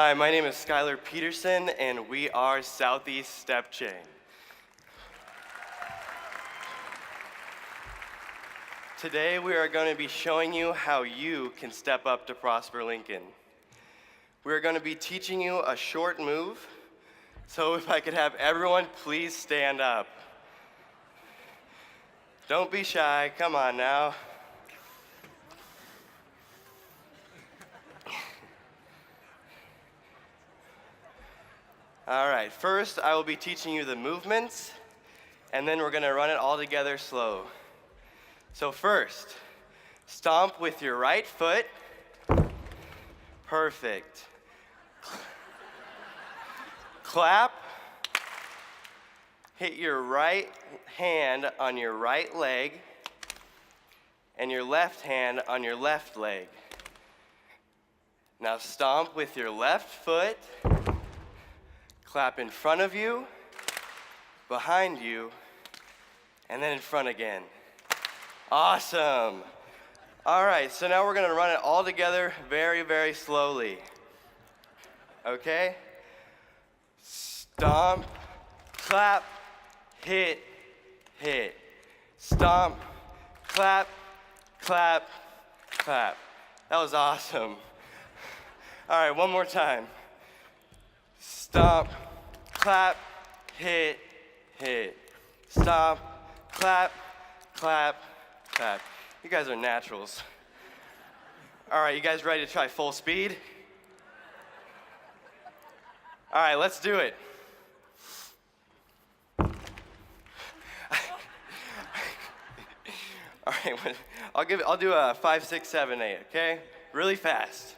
Hi, my name is Skylar Peterson, and we are Southeast Step Chain. Today, we are going to be showing you how you can step up to Prosper Lincoln. We're going to be teaching you a short move, so if I could have everyone please stand up. Don't be shy, come on now. All right, first I will be teaching you the movements, and then we're gonna run it all together slow. So first, stomp with your right foot. Perfect. Clap. Hit your right hand on your right leg, and your left hand on your left leg. Now stomp with your left foot. Clap in front of you, behind you, and then in front again. Awesome. All right, so now we're gonna run it all together very, very slowly. Okay? Stomp, clap, hit, hit. Stomp, clap, clap, clap. That was awesome. All right, one more time. Stomp, clap, hit, hit. Stomp, clap, clap, clap. You guys are naturals. All right, you guys ready to try full speed? All right, let's do it. All right, I'll do a 5, 6, 7, 8, okay? Really fast.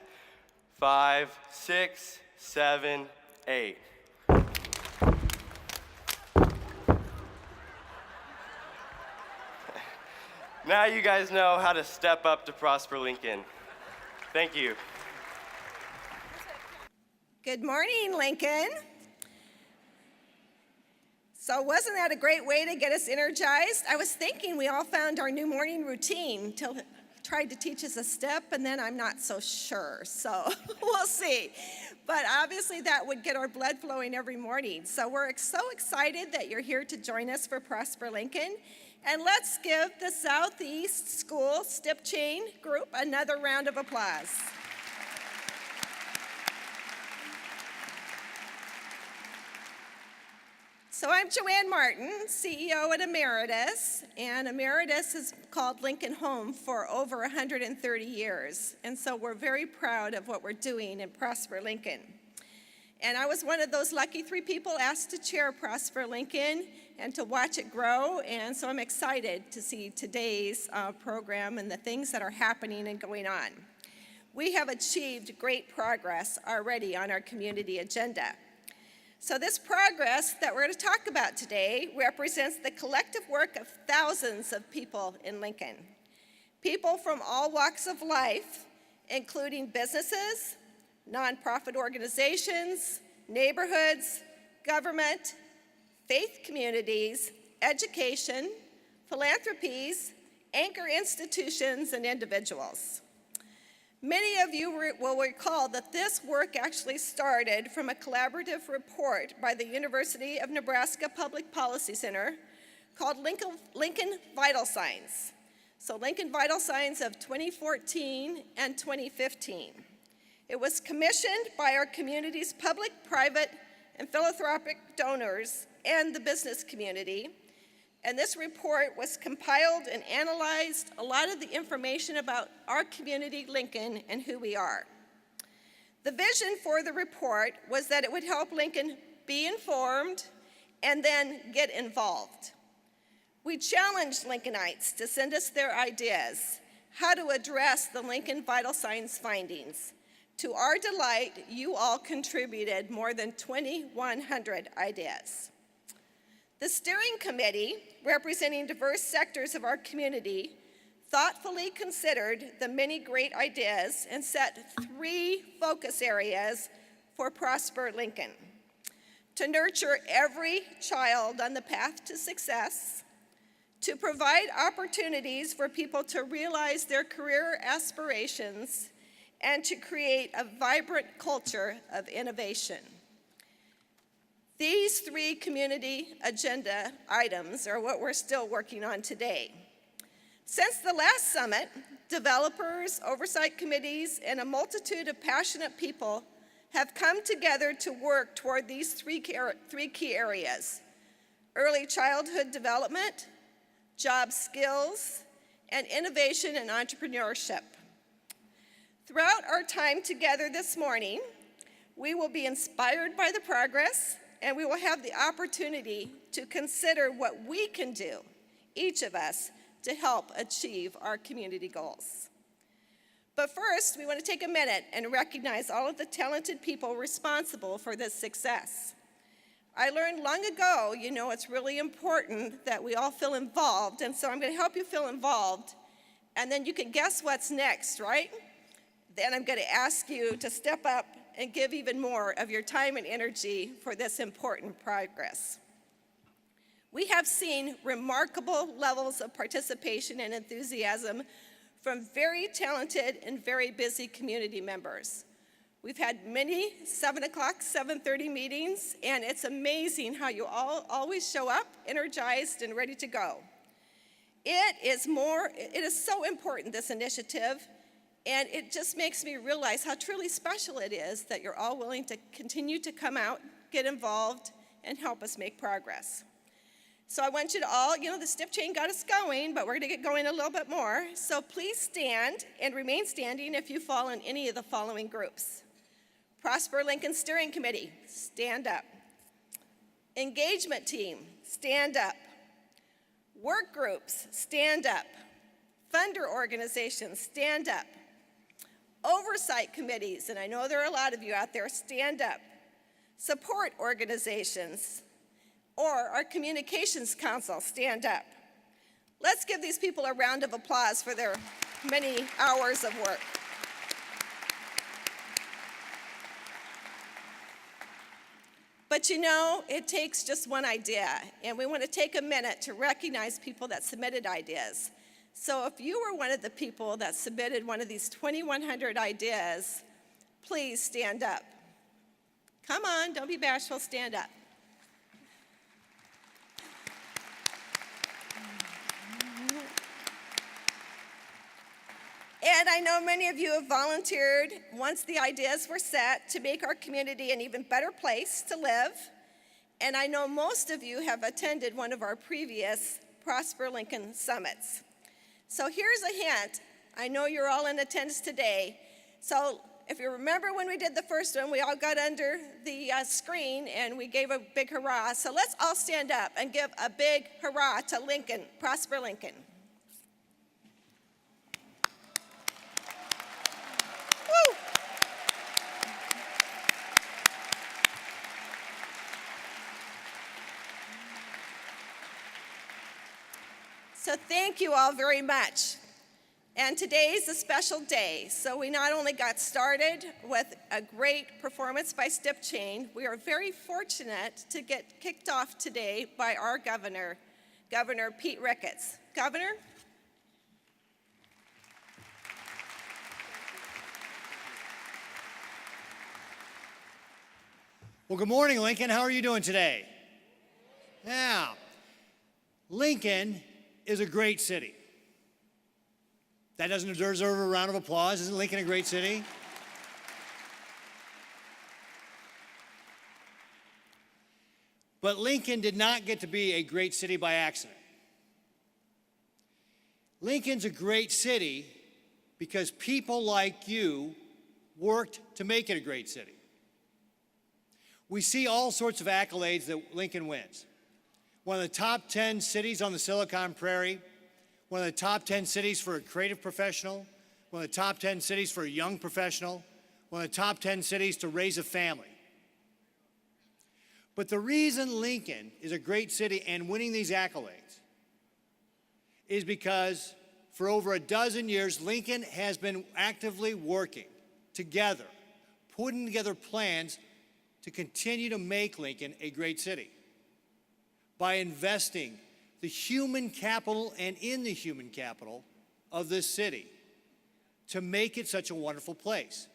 5, 6, 7, 8. Now you guys know how to step up to Prosper Lincoln. Thank you. Good morning, Lincoln. So wasn't that a great way to get us energized? I was thinking we all found our new morning routine till tried to teach us a step, and then I'm not so sure, so we'll see. But obviously that would get our blood flowing every morning. So we're so excited that you're here to join us for Prosper Lincoln. And let's give the Southeast School Step Chain group another round of applause. So I'm Joanne Martin, CEO at Emeritus, and Emeritus has called Lincoln home for over 130 years. And so we're very proud of what we're doing in Prosper Lincoln. And I was one of those lucky 3 people asked to chair Prosper Lincoln and to watch it grow, and so I'm excited to see today's program and the things that are happening and going on. We have achieved great progress already on our community agenda. So this progress that we're going to talk about today represents the collective work of thousands of people in Lincoln. People from all walks of life, including businesses, nonprofit organizations, neighborhoods, government, faith communities, education, philanthropies, anchor institutions, and individuals. Many of you will recall that this work actually started from a collaborative report by the University of Nebraska Public Policy Center called Lincoln Vital Signs. So Lincoln Vital Signs of 2014 and 2015. It was commissioned by our community's public, private, and philanthropic donors and the business community. And this report was compiled and analyzed a lot of the information about our community, Lincoln, and who we are. The vision for the report was that it would help Lincoln be informed and then get involved. We challenged Lincolnites to send us their ideas, how to address the Lincoln Vital Signs findings. To our delight, you all contributed more than 2,100 ideas. The steering committee, representing diverse sectors of our community, thoughtfully considered the many great ideas and set 3 focus areas for Prosper Lincoln: to nurture every child on the path to success, to provide opportunities for people to realize their career aspirations, and to create a vibrant culture of innovation. These 3 community agenda items are what we're still working on today. Since the last summit, developers, oversight committees, and a multitude of passionate people have come together to work toward these three key areas: early childhood development, job skills, and innovation and entrepreneurship. Throughout our time together this morning, we will be inspired by the progress, and we will have the opportunity to consider what we can do, each of us, to help achieve our community goals. But first, we want to take a minute and recognize all of the talented people responsible for this success. I learned long ago, it's really important that we all feel involved, and so I'm going to help you feel involved, and then you can guess what's next, right? Then I'm going to ask you to step up and give even more of your time and energy for this important progress. We have seen remarkable levels of participation and enthusiasm from very talented and very busy community members. We've had many 7 o'clock, 7:30 meetings, and it's amazing how you all always show up energized and ready to go. It is so important, this initiative, and it just makes me realize how truly special it is that you're all willing to continue to come out, get involved, and help us make progress. So I want you to all, the step chain got us going, but we're going to get going a little bit more. So please stand and remain standing if you fall in any of the following groups. Prosper Lincoln Steering Committee, stand up. Engagement team, stand up. Work groups, stand up. Funder organizations, stand up. Oversight committees, and I know there are a lot of you out there, stand up. Support organizations, or our communications council, stand up. Let's give these people a round of applause for their many hours of work. But it takes just one idea, and we want to take a minute to recognize people that submitted ideas. So if you were one of the people that submitted one of these 2,100 ideas, please stand up. Come on, don't be bashful, stand up. And I know many of you have volunteered, once the ideas were set, to make our community an even better place to live. And I know most of you have attended one of our previous Prosper Lincoln Summits. So here's a hint. I know you're all in attendance today. So if you remember when we did the first one, we all got under the screen and we gave a big hurrah. So let's all stand up and give a big hurrah to Lincoln, Prosper Lincoln. Woo! So thank you all very much. And today is a special day. So we not only got started with a great performance by Step Chain, we are very fortunate to get kicked off today by our governor, Governor Pete Ricketts. Governor? Well, good morning, Lincoln. How are you doing today? Yeah. Lincoln is a great city. That doesn't deserve a round of applause. Isn't Lincoln a great city? But Lincoln did not get to be a great city by accident. Lincoln's a great city because people like you worked to make it a great city. We see all sorts of accolades that Lincoln wins. One of the top 10 cities on the Silicon Prairie, one of the top 10 cities for a creative professional, one of the top 10 cities for a young professional, one of the top 10 cities to raise a family. But the reason Lincoln is a great city and winning these accolades is because for over a dozen years, Lincoln has been actively working together, putting together plans to continue to make Lincoln a great city by investing the human capital and in the human capital of this city to make it such a wonderful place.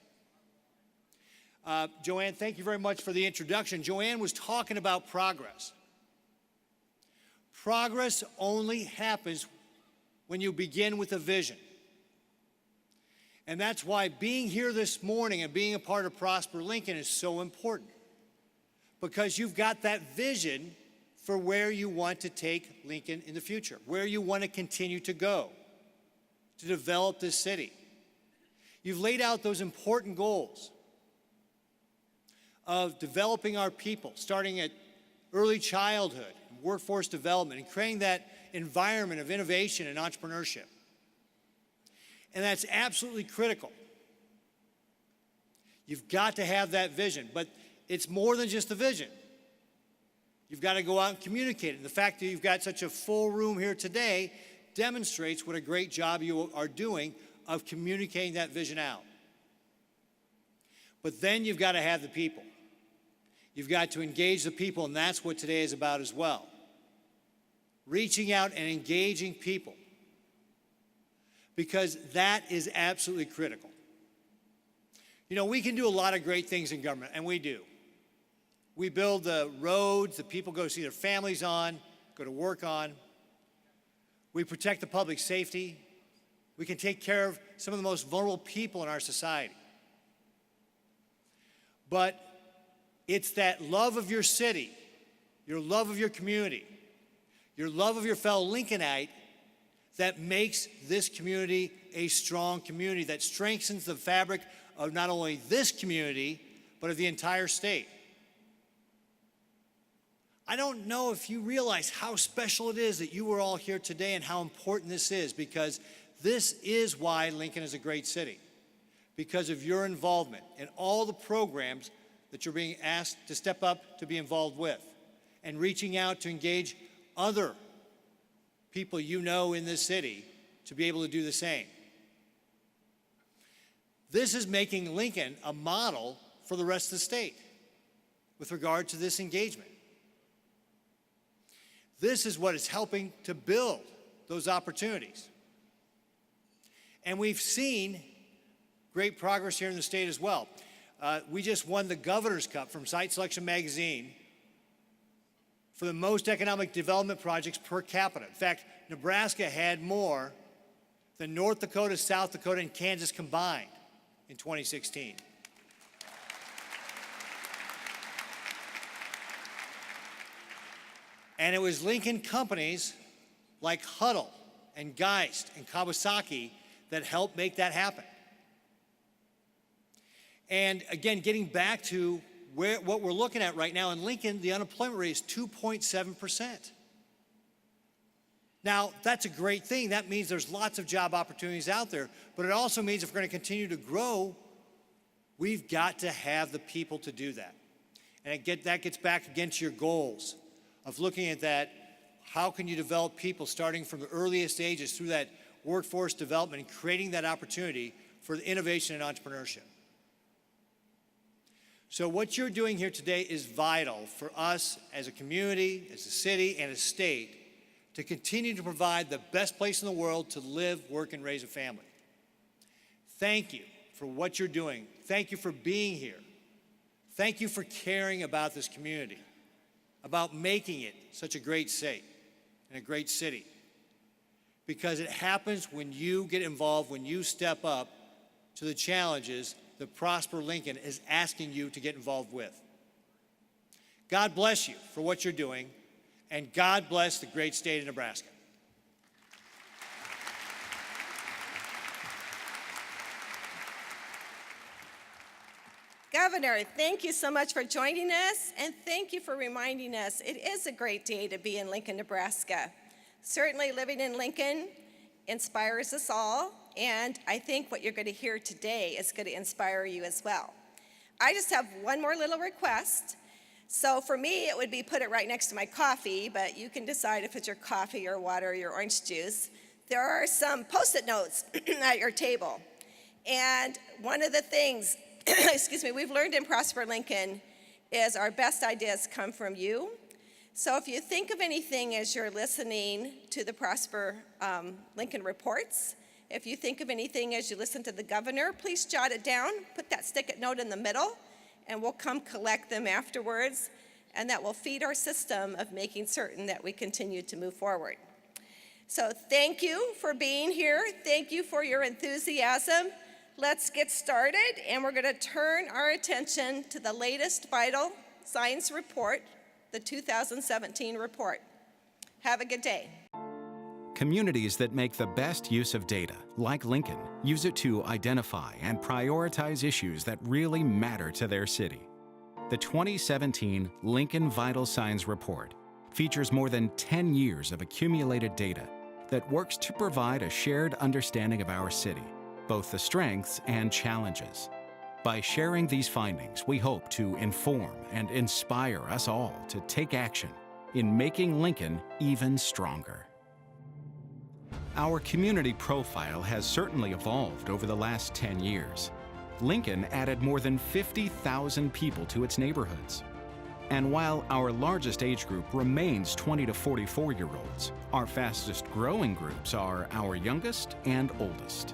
Joanne, thank you very much for the introduction. Joanne was talking about progress. Progress only happens when you begin with a vision. And that's why being here this morning and being a part of Prosper Lincoln is so important. Because you've got that vision for where you want to take Lincoln in the future, where you want to continue to go, to develop this city. You've laid out those important goals of developing our people, starting at early childhood, workforce development, and creating that environment of innovation and entrepreneurship. And that's absolutely critical. You've got to have that vision, but it's more than just a vision. You've got to go out and communicate it. And the fact that you've got such a full room here today demonstrates what a great job you are doing of communicating that vision out. But then you've got to have the people. You've got to engage the people, and that's what today is about as well. Reaching out and engaging people, because that is absolutely critical. You know, we can do a lot of great things in government, and we do. We build the roads that people go to see their families on, go to work on. We protect the public safety. We can take care of some of the most vulnerable people in our society. But it's that love of your city, your love of your community, your love of your fellow Lincolnite that makes this community a strong community, that strengthens the fabric of not only this community, but of the entire state. I don't know if you realize how special it is that you are all here today and how important this is, because this is why Lincoln is a great city, because of your involvement in all the programs that you're being asked to step up to be involved with, and reaching out to engage other people you know in this city to be able to do the same. This is making Lincoln a model for the rest of the state with regard to this engagement. This is what is helping to build those opportunities. And we've seen great progress here in the state as well. We just won the Governor's Cup from Site Selection Magazine for the most economic development projects per capita. In fact, Nebraska had more than North Dakota, South Dakota, and Kansas combined in 2016. And it was Lincoln companies like Huddle and Geist and Kawasaki that helped make that happen. And again, getting back to what we're looking at right now in Lincoln, the unemployment rate is 2.7%. Now, that's a great thing. That means there's lots of job opportunities out there, but it also means if we're going to continue to grow, we've got to have the people to do that. And that gets back again to your goals of looking at that. How can you develop people starting from the earliest ages through that workforce development and creating that opportunity for innovation and entrepreneurship? So what you're doing here today is vital for us as a community, as a city, and a state to continue to provide the best place in the world to live, work, and raise a family. Thank you for what you're doing. Thank you for being here. Thank you for caring about this community, about making it such a great state and a great city. Because it happens when you get involved, when you step up to the challenges that Prosper Lincoln is asking you to get involved with. God bless you for what you're doing, and God bless the great state of Nebraska. Governor, thank you so much for joining us, and thank you for reminding us it is a great day to be in Lincoln, Nebraska. Certainly living in Lincoln inspires us all, and I think what you're going to hear today is going to inspire you as well. I just have one more little request. So for me, it would be put it right next to my coffee, but you can decide if it's your coffee or water or your orange juice. There are some Post-it notes at your table. And one of the things, we've learned in Prosper Lincoln is our best ideas come from you. So if you think of anything as you're listening to the Prosper Lincoln reports, If you think of anything as you listen to the governor, please jot it down, put that stick-it note in the middle, and we'll come collect them afterwards, and that will feed our system of making certain that we continue to move forward. So thank you for being here. Thank you for your enthusiasm. Let's get started, and we're going to turn our attention to the latest vital signs report, the 2017 report. Have a good day. Communities that make the best use of data, like Lincoln, use it to identify and prioritize issues that really matter to their city. The 2017 Lincoln Vital Signs Report features more than 10 years of accumulated data that works to provide a shared understanding of our city, both the strengths and challenges. By sharing these findings, we hope to inform and inspire us all to take action in making Lincoln even stronger. Our community profile has certainly evolved over the last 10 years. Lincoln added more than 50,000 people to its neighborhoods. And while our largest age group remains 20 to 44-year-olds, our fastest growing groups are our youngest and oldest.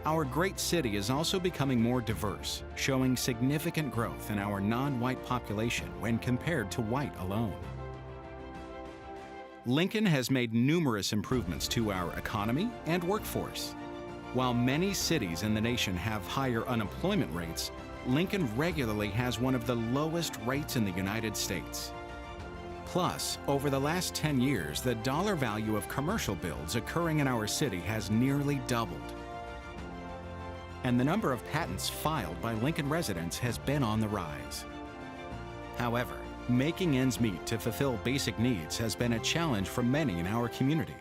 Our great city is also becoming more diverse, showing significant growth in our non-white population when compared to white alone. Lincoln has made numerous improvements to our economy and workforce. While many cities in the nation have higher unemployment rates, Lincoln regularly has one of the lowest rates in the United States. Plus, over the last 10 years, the dollar value of commercial builds occurring in our city has nearly doubled. And the number of patents filed by Lincoln residents has been on the rise. However, making ends meet to fulfill basic needs has been a challenge for many in our community.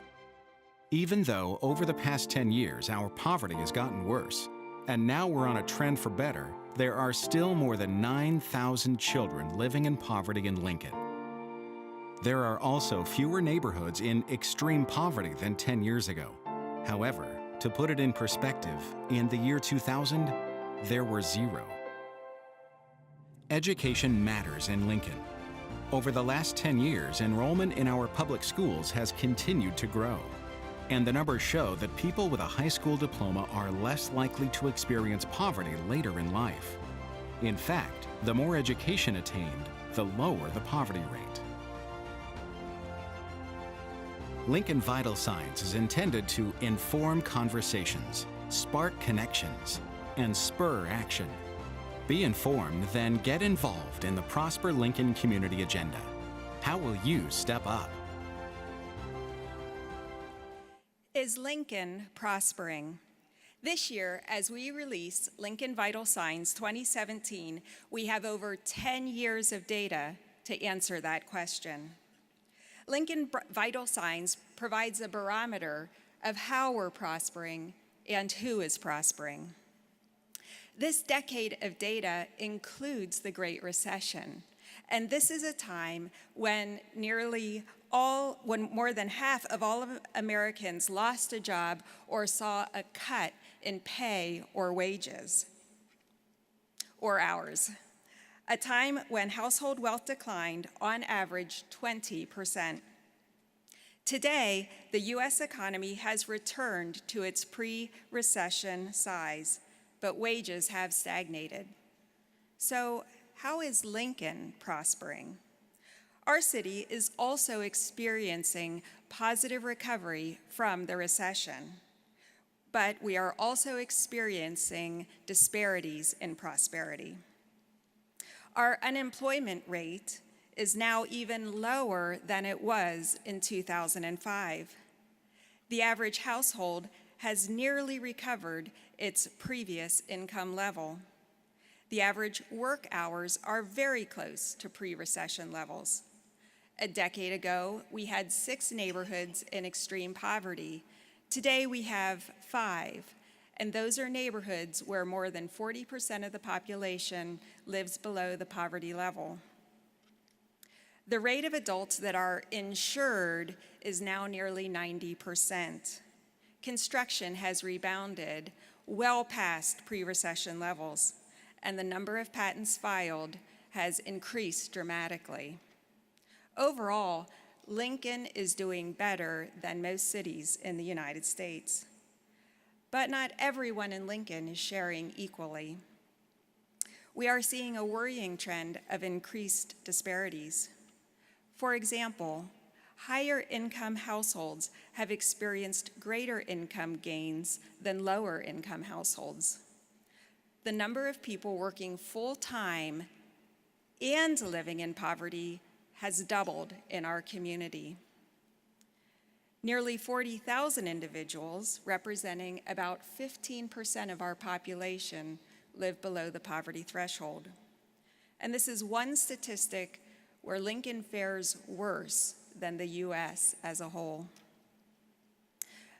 Even though over the past 10 years our poverty has gotten worse, and now we're on a trend for better, there are still more than 9,000 children living in poverty in Lincoln. There are also fewer neighborhoods in extreme poverty than 10 years ago. However, to put it in perspective, in the year 2000, there were 0. Education matters in Lincoln. Over the last 10 years, enrollment in our public schools has continued to grow. And the numbers show that people with a high school diploma are less likely to experience poverty later in life. In fact, the more education attained, the lower the poverty rate. Lincoln Vital Signs is intended to inform conversations, spark connections, and spur action. Be informed, then get involved in the Prosper Lincoln Community Agenda. How will you step up? Is Lincoln prospering? This year, as we release Lincoln Vital Signs 2017, we have over 10 years of data to answer that question. Lincoln Vital Signs provides a barometer of how we're prospering and who is prospering. This decade of data includes the Great Recession, and this is a time when more than half of all of Americans lost a job or saw a cut in pay or wages or hours. A time when household wealth declined on average 20%. Today, the U.S. economy has returned to its pre-recession size, but wages have stagnated. So, how is Lincoln prospering? Our city is also experiencing positive recovery from the recession, but we are also experiencing disparities in prosperity. Our unemployment rate is now even lower than it was in 2005. The average household has nearly recovered its previous income level. The average work hours are very close to pre-recession levels. A decade ago, we had 6 neighborhoods in extreme poverty. Today, we have 5, and those are neighborhoods where more than 40% of the population lives below the poverty level. The rate of adults that are insured is now nearly 90%. Construction has rebounded well past pre-recession levels, and the number of patents filed has increased dramatically. Overall, Lincoln is doing better than most cities in the United States. But not everyone in Lincoln is sharing equally. We are seeing a worrying trend of increased disparities. For example, higher income households have experienced greater income gains than lower income households. The number of people working full-time and living in poverty has doubled in our community. Nearly 40,000 individuals, representing about 15% of our population, live below the poverty threshold. And this is one statistic where Lincoln fares worse than the US as a whole.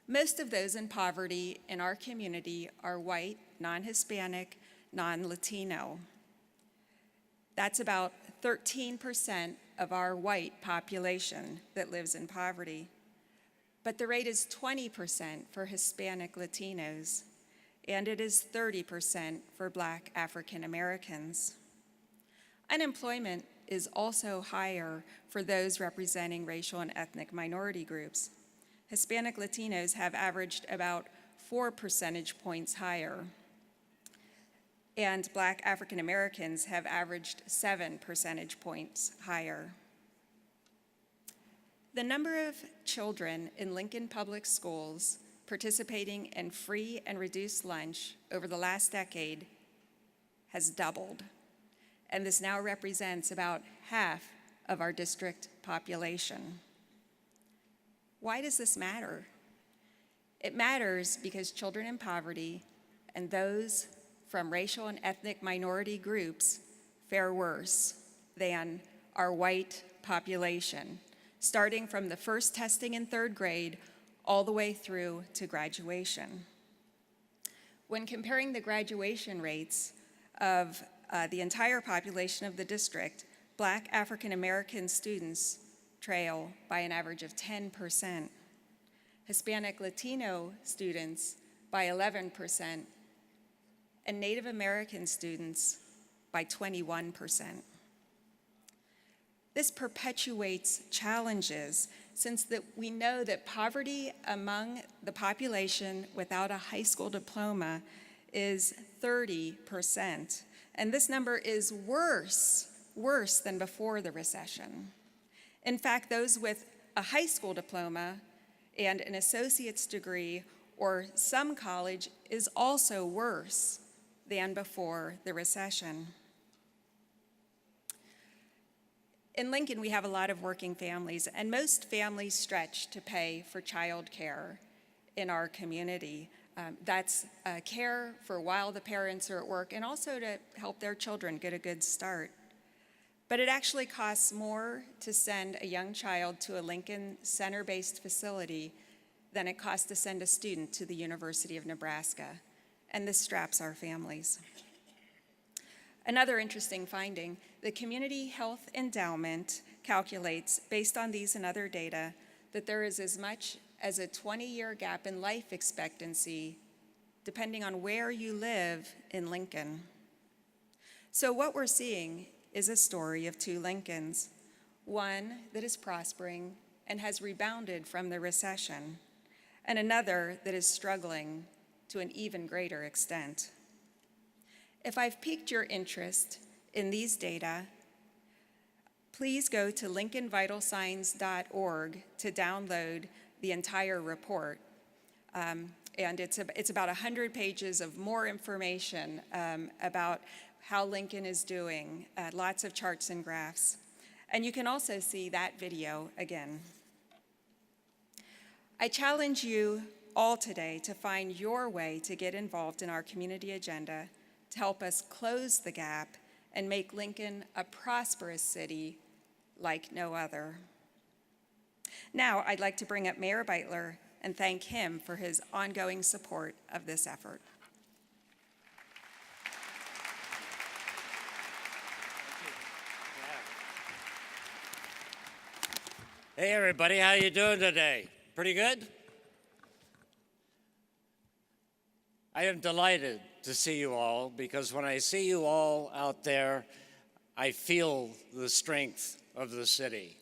Most of those in poverty in our community are white, non-Hispanic, non-Latino. That's about 13% of our white population that lives in poverty. But the rate is 20% for Hispanic Latinos, and it is 30% for Black African Americans. Unemployment is also higher for those representing racial and ethnic minority groups. Hispanic Latinos have averaged about 4 percentage points higher, and Black African Americans have averaged 7 percentage points higher. The number of children in Lincoln Public Schools participating in free and reduced lunch over the last decade has doubled, and this now represents about half of our district population. Why does this matter? It matters because children in poverty and those from racial and ethnic minority groups fare worse than our white population, starting from the first testing in 3rd grade all the way through to graduation. When comparing the graduation rates of the entire population of the district, Black African American students trail by an average of 10%, Hispanic Latino students by 11%, and Native American students by 21%. This perpetuates challenges since we know that poverty among the population without a high school diploma is 30%. And this number is worse than before the recession. In fact, those with a high school diploma and an associate's degree or some college is also worse than before the recession. In Lincoln, we have a lot of working families, and most families stretch to pay for child care in our community. That's care for while the parents are at work and also to help their children get a good start. But it actually costs more to send a young child to a Lincoln Center-based facility than it costs to send a student to the University of Nebraska, and this straps our families. Another interesting finding, the Community Health Endowment calculates, based on these and other data, that there is as much as a 20-year gap in life expectancy depending on where you live in Lincoln. So what we're seeing is a story of two Lincolns, one that is prospering and has rebounded from the recession, and another that is struggling to an even greater extent. If I've piqued your interest in these data, please go to lincolnvitalsigns.org to download the entire report. And it's about 100 pages of more information about how Lincoln is doing, lots of charts and graphs. And you can also see that video again. I challenge you all today to find your way to get involved in our community agenda to help us close the gap and make Lincoln a prosperous city like no other. Now, I'd like to bring up Mayor Beitler and thank him for his ongoing support of this effort. Hey everybody, how you doing today? Pretty good? I am delighted to see you all because when I see you all out there, I feel the strength of the city.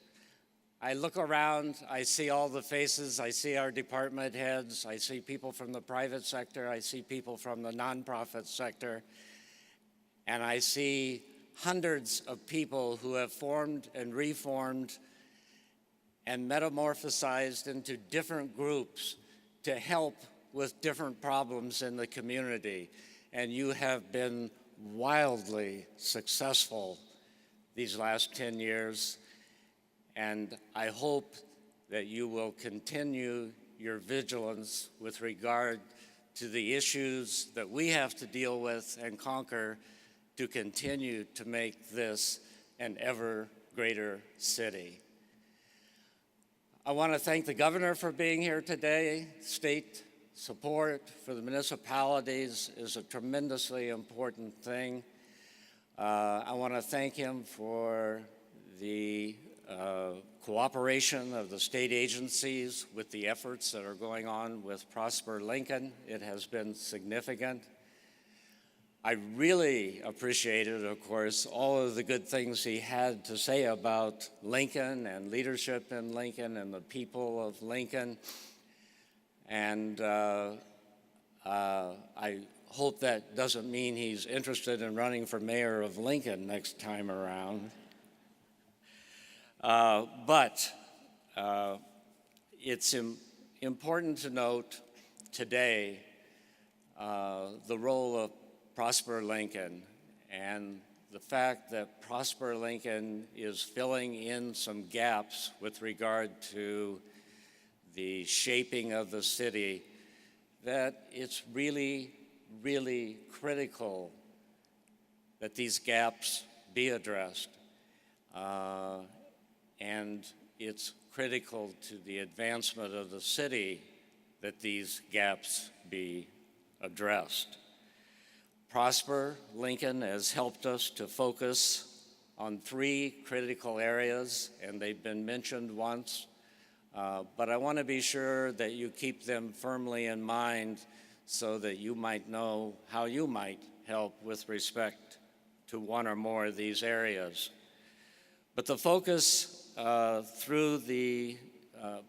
I look around, I see all the faces, I see our department heads, I see people from the private sector, I see people from the nonprofit sector, and I see hundreds of people who have formed and reformed and metamorphosized into different groups to help with different problems in the community. And you have been wildly successful these last 10 years. And I hope that you will continue your vigilance with regard to the issues that we have to deal with and conquer to continue to make this an ever greater city. I want to thank the governor for being here today. State support for the municipalities is a tremendously important thing. I want to thank him for the cooperation of the state agencies with the efforts that are going on with Prosper Lincoln. It has been significant. I really appreciated, of course, all of the good things he had to say about Lincoln and leadership in Lincoln and the people of Lincoln. And I hope that doesn't mean he's interested in running for mayor of Lincoln next time around. But it's important to note today the role of Prosper Lincoln and the fact that Prosper Lincoln is filling in some gaps with regard to the shaping of the city, that it's really, really critical that these gaps be addressed. And it's critical to the advancement of the city that these gaps be addressed. Prosper Lincoln has helped us to focus on 3 critical areas, and they've been mentioned once, but I want to be sure that you keep them firmly in mind so that you might know how you might help with respect to one or more of these areas. But the focus through the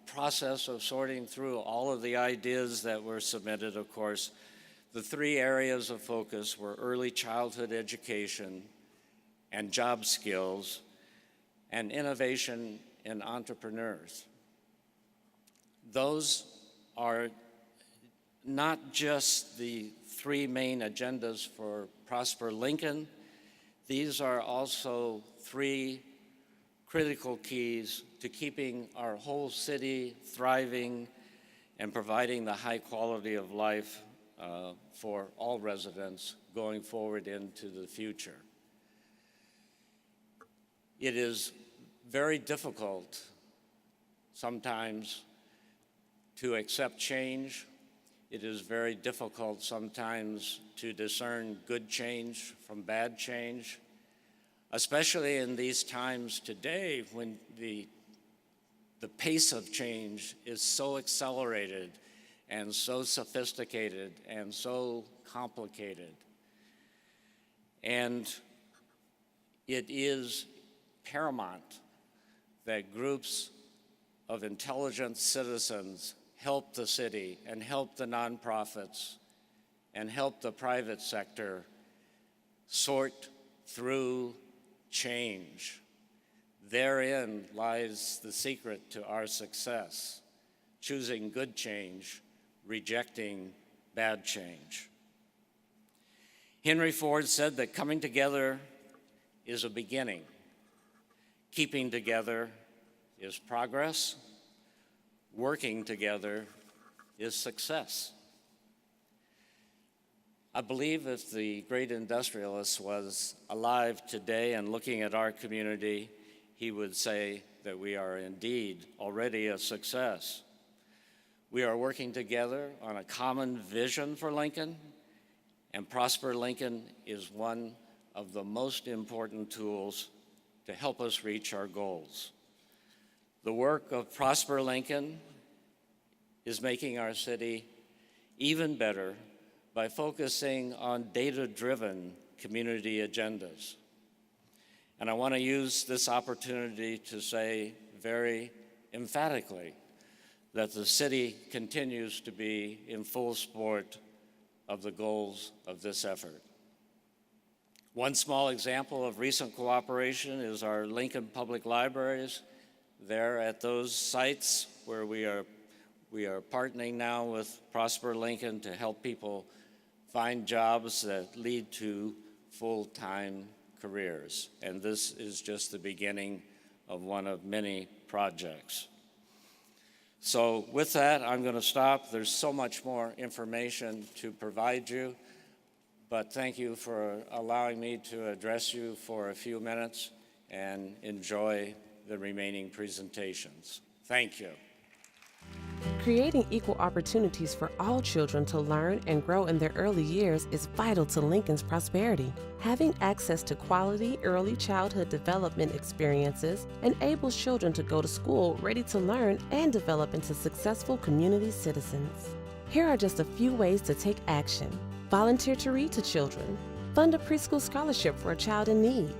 process of sorting through all of the ideas that were submitted, of course, the 3 areas of focus were early childhood education and job skills and innovation in entrepreneurs. Those are not just the 3 main agendas for Prosper Lincoln. These are also 3 critical keys to keeping our whole city thriving and providing the high quality of life for all residents going forward into the future. It is very difficult sometimes to accept change. It is very difficult sometimes to discern good change from bad change, especially in these times today when the pace of change is so accelerated and so sophisticated and so complicated. And it is paramount that groups of intelligent citizens help the city and help the nonprofits and help the private sector sort through change. Therein lies the secret to our success, choosing good change, rejecting bad change. Henry Ford said that coming together is a beginning. Keeping together is progress. Working together is success. I believe if the great industrialist was alive today and looking at our community, he would say that we are indeed already a success. We are working together on a common vision for Lincoln, and Prosper Lincoln is one of the most important tools to help us reach our goals. The work of Prosper Lincoln is making our city even better by focusing on data-driven community agendas. And I want to use this opportunity to say very emphatically that the city continues to be in full support of the goals of this effort. One small example of recent cooperation is our Lincoln Public Libraries. There at those sites where we are partnering now with Prosper Lincoln to help people find jobs that lead to full-time careers. And this is just the beginning of one of many projects. So with that, I'm going to stop. There's so much more information to provide you, but thank you for allowing me to address you for a few minutes, and enjoy the remaining presentations. Thank you. Creating equal opportunities for all children to learn and grow in their early years is vital to Lincoln's prosperity. Having access to quality early childhood development experiences enables children to go to school ready to learn and develop into successful community citizens. Here are just a few ways to take action. Volunteer to read to children. Fund a preschool scholarship for a child in need.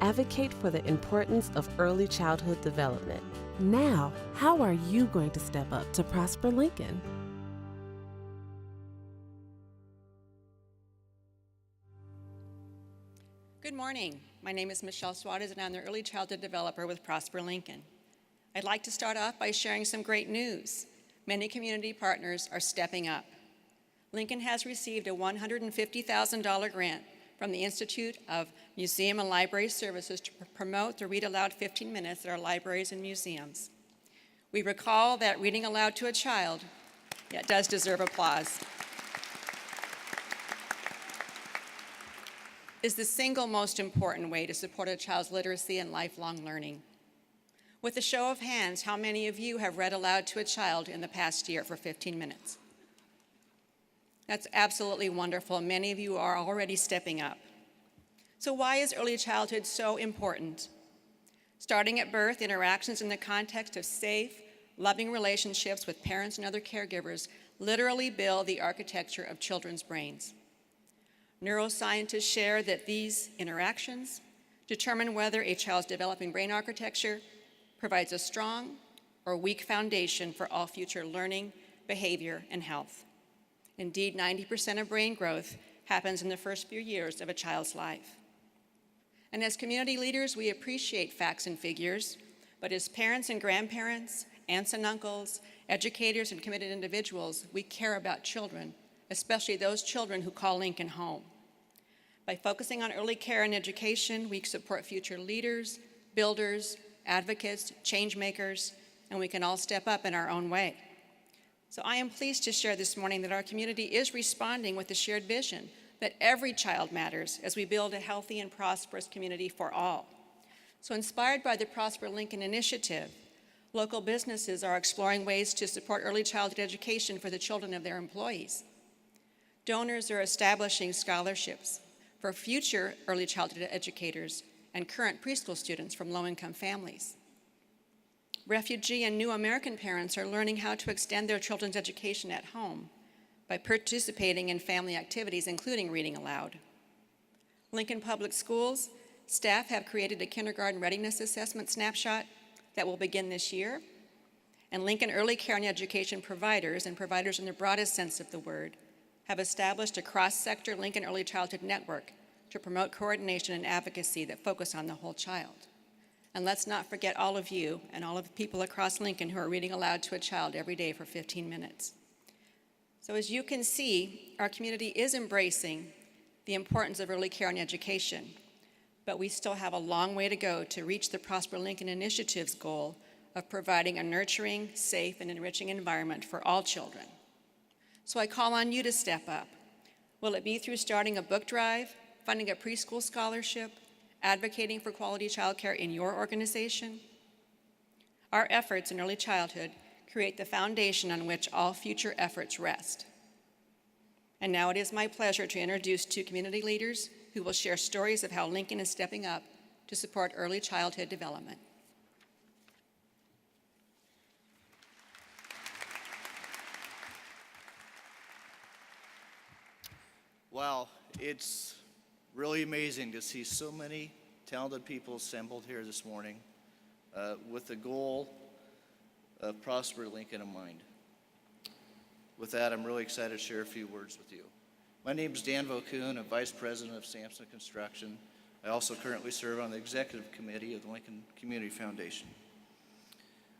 Advocate for the importance of early childhood development. Now, how are you going to step up to Prosper Lincoln? Good morning. My name is Michelle Suarez, and I'm the Early Childhood Developer with Prosper Lincoln. I'd like to start off by sharing some great news. Many community partners are stepping up. Lincoln has received a $150,000 grant from the Institute of Museum and Library Services to promote the Read Aloud 15 Minutes at our libraries and museums. We recall that reading aloud to a child, does deserve applause, is the single most important way to support a child's literacy and lifelong learning. With a show of hands, how many of you have read aloud to a child in the past year for 15 minutes? That's absolutely wonderful. Many of you are already stepping up. So why is early childhood so important? Starting at birth, interactions in the context of safe, loving relationships with parents and other caregivers literally build the architecture of children's brains. Neuroscientists share that these interactions determine whether a child's developing brain architecture provides a strong or weak foundation for all future learning, behavior, and health. Indeed, 90% of brain growth happens in the first few years of a child's life. And as community leaders, we appreciate facts and figures, but as parents and grandparents, aunts and uncles, educators, and committed individuals, we care about children, especially those children who call Lincoln home. By focusing on early care and education, we support future leaders, builders, advocates, change makers, and we can all step up in our own way. So I am pleased to share this morning that our community is responding with the shared vision that every child matters as we build a healthy and prosperous community for all. So inspired by the Prosper Lincoln Initiative, local businesses are exploring ways to support early childhood education for the children of their employees. Donors are establishing scholarships for future early childhood educators and current preschool students from low-income families. Refugee and new American parents are learning how to extend their children's education at home by participating in family activities, including reading aloud. Lincoln Public Schools staff have created a kindergarten readiness assessment snapshot that will begin this year. And Lincoln Early Care and Education providers, and providers in the broadest sense of the word, have established a cross-sector Lincoln Early Childhood Network to promote coordination and advocacy that focus on the whole child. And let's not forget all of you and all of the people across Lincoln who are reading aloud to a child every day for 15 minutes. So as you can see, our community is embracing the importance of early care and education, but we still have a long way to go to reach the Prosper Lincoln Initiative's goal of providing a nurturing, safe, and enriching environment for all children. So I call on you to step up. Will it be through starting a book drive, funding a preschool scholarship, advocating for quality childcare in your organization? Our efforts in early childhood create the foundation on which all future efforts rest. And now it is my pleasure to introduce two community leaders who will share stories of how Lincoln is stepping up to support early childhood development. Wow, it's really amazing to see so many talented people assembled here this morning with the goal of Prosper Lincoln in mind. With that, I'm really excited to share a few words with you. My name is Dan Vokoun. I'm Vice President of Sampson Construction. I also currently serve on the Executive Committee of the Lincoln Community Foundation.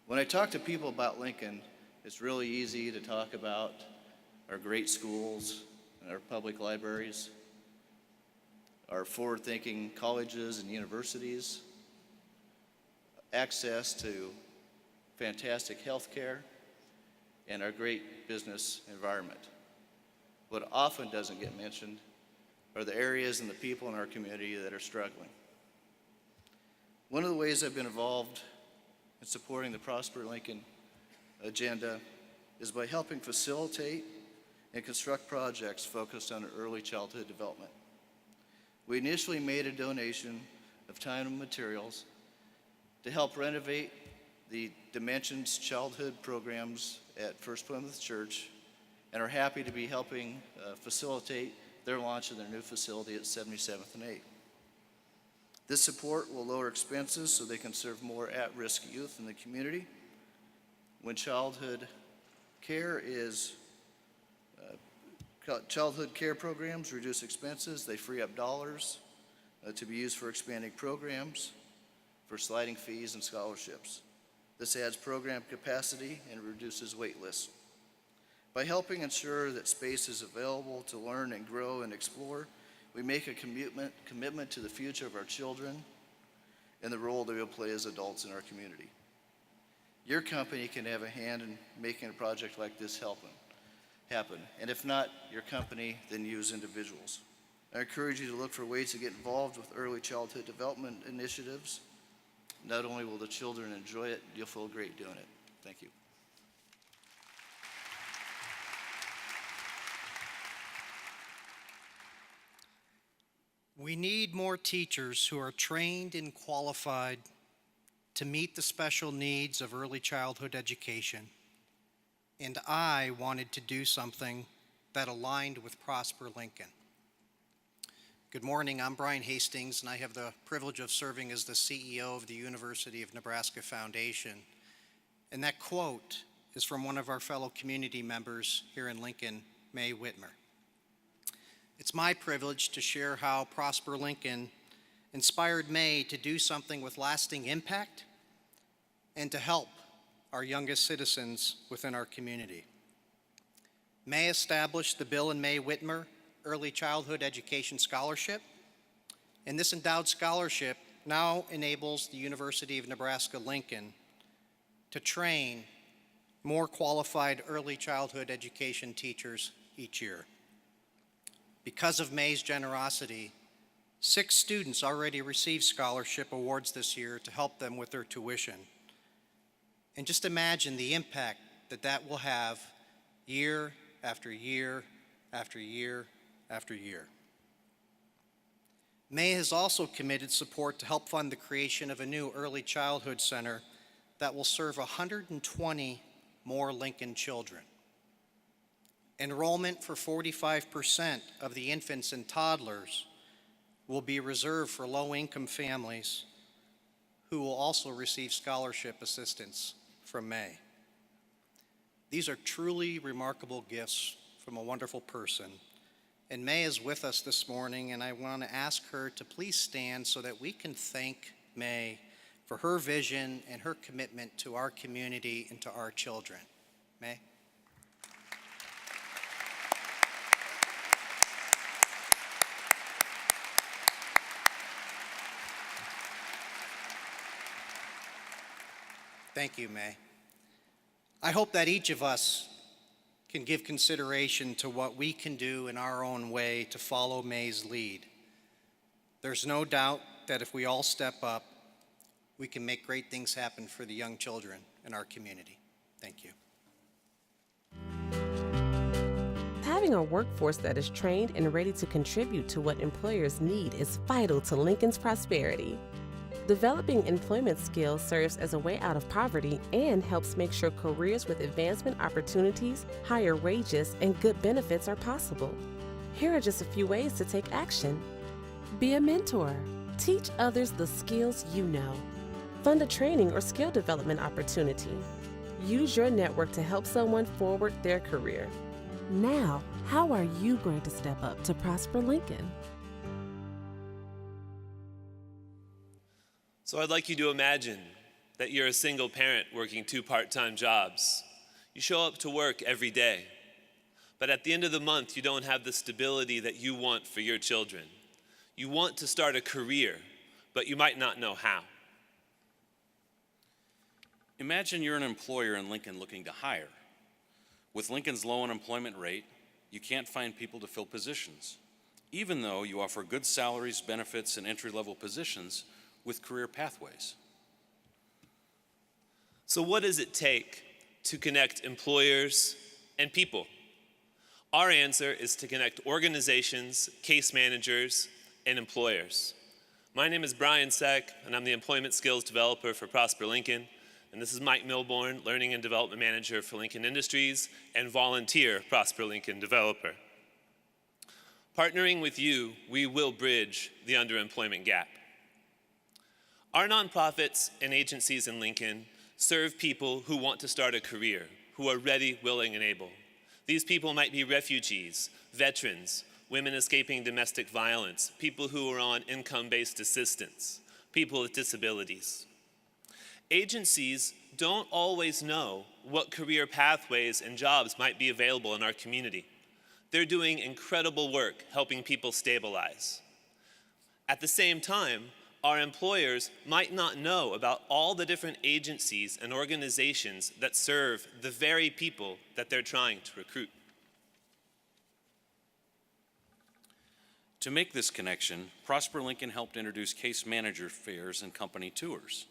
When I talk to people about Lincoln, it's really easy to talk about our great schools and our public libraries, our forward-thinking colleges and universities, access to fantastic health care, and our great business environment. What often doesn't get mentioned are the areas and the people in our community that are struggling. One of the ways I've been involved in supporting the Prosper Lincoln agenda is by helping facilitate and construct projects focused on early childhood development. We initially made a donation of time and materials to help renovate the Dimensions childhood programs at First Plymouth Church, and are happy to be helping facilitate their launch of their new facility at 77th and 8th. This support will lower expenses so they can serve more at-risk youth in the community. When childhood care programs reduce expenses, they free up dollars to be used for expanding programs, for sliding fees and scholarships. This adds program capacity and reduces wait lists. By helping ensure that space is available to learn and grow and explore, we make a commitment to the future of our children and the role they will play as adults in our community. Your company can have a hand in making a project like this happen. And if not your company, then you as individuals. I encourage you to look for ways to get involved with early childhood development initiatives. Not only will the children enjoy it, you'll feel great doing it. Thank you. We need more teachers who are trained and qualified to meet the special needs of early childhood education. And I wanted to do something that aligned with Prosper Lincoln. Good morning, I'm Brian Hastings, and I have the privilege of serving as the CEO of the University of Nebraska Foundation. And that quote is from one of our fellow community members here in Lincoln, May Whitmer. It's my privilege to share how Prosper Lincoln inspired May to do something with lasting impact and to help our youngest citizens within our community. May established the Bill and May Whitmer Early Childhood Education Scholarship, and this endowed scholarship now enables the University of Nebraska-Lincoln to train more qualified early childhood education teachers each year. Because of May's generosity, 6 students already received scholarship awards this year to help them with their tuition. And just imagine the impact that will have year after year after year after year. May has also committed support to help fund the creation of a new early childhood center that will serve 120 more Lincoln children. Enrollment for 45% of the infants and toddlers will be reserved for low-income families who will also receive scholarship assistance from May. These are truly remarkable gifts from a wonderful person. And May is with us this morning, and I want to ask her to please stand so that we can thank May for her vision and her commitment to our community and to our children. May? Thank you, May. I hope that each of us can give consideration to what we can do in our own way to follow May's lead. There's no doubt that if we all step up, we can make great things happen for the young children in our community. Thank you. Having a workforce that is trained and ready to contribute to what employers need is vital to Lincoln's prosperity. Developing employment skills serves as a way out of poverty and helps make sure careers with advancement opportunities, higher wages, and good benefits are possible. Here are just a few ways to take action. Be a mentor. Teach others the skills you know. Fund a training or skill development opportunity. Use your network to help someone forward their career. Now, how are you going to step up to prosper Lincoln? So I'd like you to imagine that you're a single parent working 2 part-time jobs. You show up to work every day, but at the end of the month, you don't have the stability that you want for your children. You want to start a career, but you might not know how. Imagine you're an employer in Lincoln looking to hire. With Lincoln's low unemployment rate, you can't find people to fill positions, even though you offer good salaries, benefits, and entry-level positions with career pathways. So what does it take to connect employers and people? Our answer is to connect organizations, case managers, and employers. My name is Brian Seck, and I'm the Employment Skills Developer for Prosper Lincoln. And this is Mike Milborn, Learning and Development Manager for Lincoln Industries and volunteer Prosper Lincoln Developer. Partnering with you, we will bridge the underemployment gap. Our nonprofits and agencies in Lincoln serve people who want to start a career, who are ready, willing, and able. These people might be refugees, veterans, women escaping domestic violence, people who are on income-based assistance, people with disabilities. Agencies don't always know what career pathways and jobs might be available in our community. They're doing incredible work helping people stabilize. At the same time, our employers might not know about all the different agencies and organizations that serve the very people that they're trying to recruit. To make this connection, Prosper Lincoln helped introduce case manager fairs and company tours.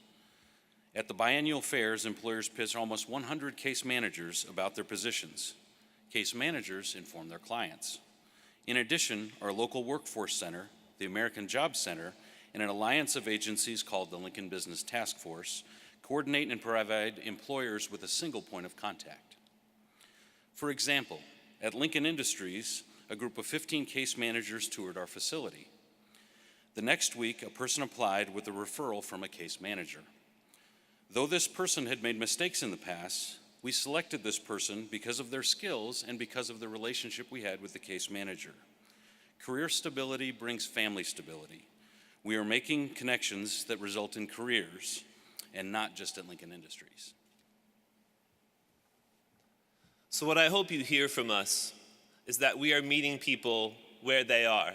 At the biennial fairs, employers pitch almost 100 case managers about their positions. Case managers inform their clients. In addition, our local workforce center, the American Job Center, and an alliance of agencies called the Lincoln Business Task Force coordinate and provide employers with a single point of contact. For example, at Lincoln Industries, a group of 15 case managers toured our facility. The next week, a person applied with a referral from a case manager. Though this person had made mistakes in the past, we selected this person because of their skills and because of the relationship we had with the case manager. Career stability brings family stability. We are making connections that result in careers and not just at Lincoln Industries. So what I hope you hear from us is that we are meeting people where they are.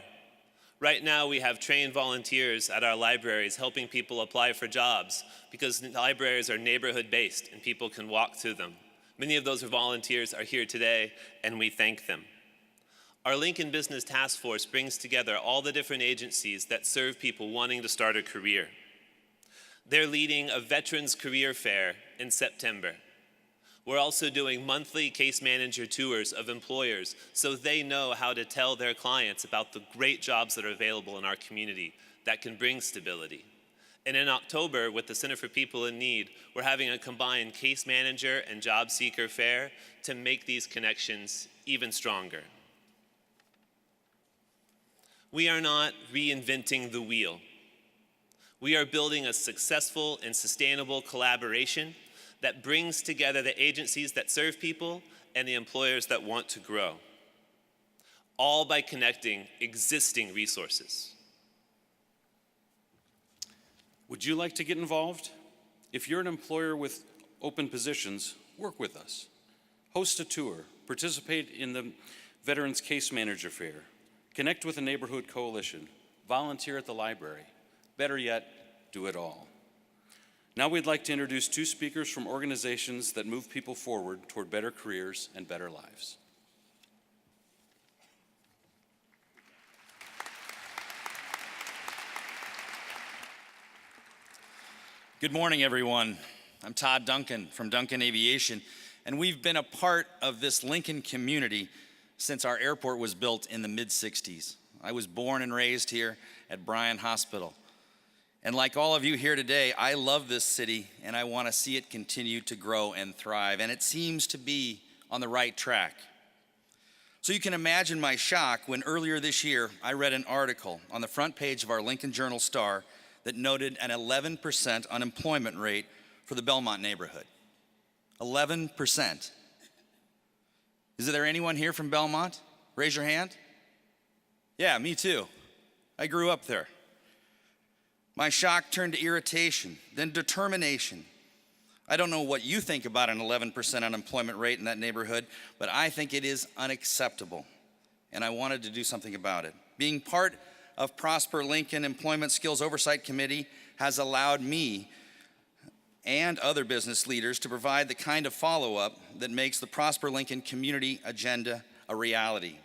Right now, we have trained volunteers at our libraries helping people apply for jobs because libraries are neighborhood-based and people can walk to them. Many of those volunteers are here today, and we thank them. Our Lincoln Business Task Force brings together all the different agencies that serve people wanting to start a career. They're leading a Veterans Career Fair in September. We're also doing monthly case manager tours of employers so they know how to tell their clients about the great jobs that are available in our community that can bring stability. And in October, with the Center for People in Need, we're having a combined case manager and job seeker fair to make these connections even stronger. We are not reinventing the wheel. We are building a successful and sustainable collaboration that brings together the agencies that serve people and the employers that want to grow, all by connecting existing resources. Would you like to get involved? If you're an employer with open positions, work with us. Host a tour, participate in the Veterans Case Manager Fair, connect with a neighborhood coalition, volunteer at the library. Better yet, do it all. Now we'd like to introduce 2 speakers from organizations that move people forward toward better careers and better lives. Good morning, everyone. I'm Todd Duncan from Duncan Aviation, and we've been a part of this Lincoln community since our airport was built in the mid-60s. I was born and raised here at Bryan Hospital. And like all of you here today, I love this city and I want to see it continue to grow and thrive. And it seems to be on the right track. So you can imagine my shock when earlier this year, I read an article on the front page of our Lincoln Journal-Star that noted an 11% unemployment rate for the Belmont neighborhood. 11%. Is there anyone here from Belmont? Raise your hand. Yeah, me too. I grew up there. My shock turned to irritation, then determination. I don't know what you think about an 11% unemployment rate in that neighborhood, but I think it is unacceptable, and I wanted to do something about it. Being part of Prosper Lincoln Employment Skills Oversight Committee has allowed me and other business leaders to provide the kind of follow-up that makes the Prosper Lincoln Community Agenda a reality.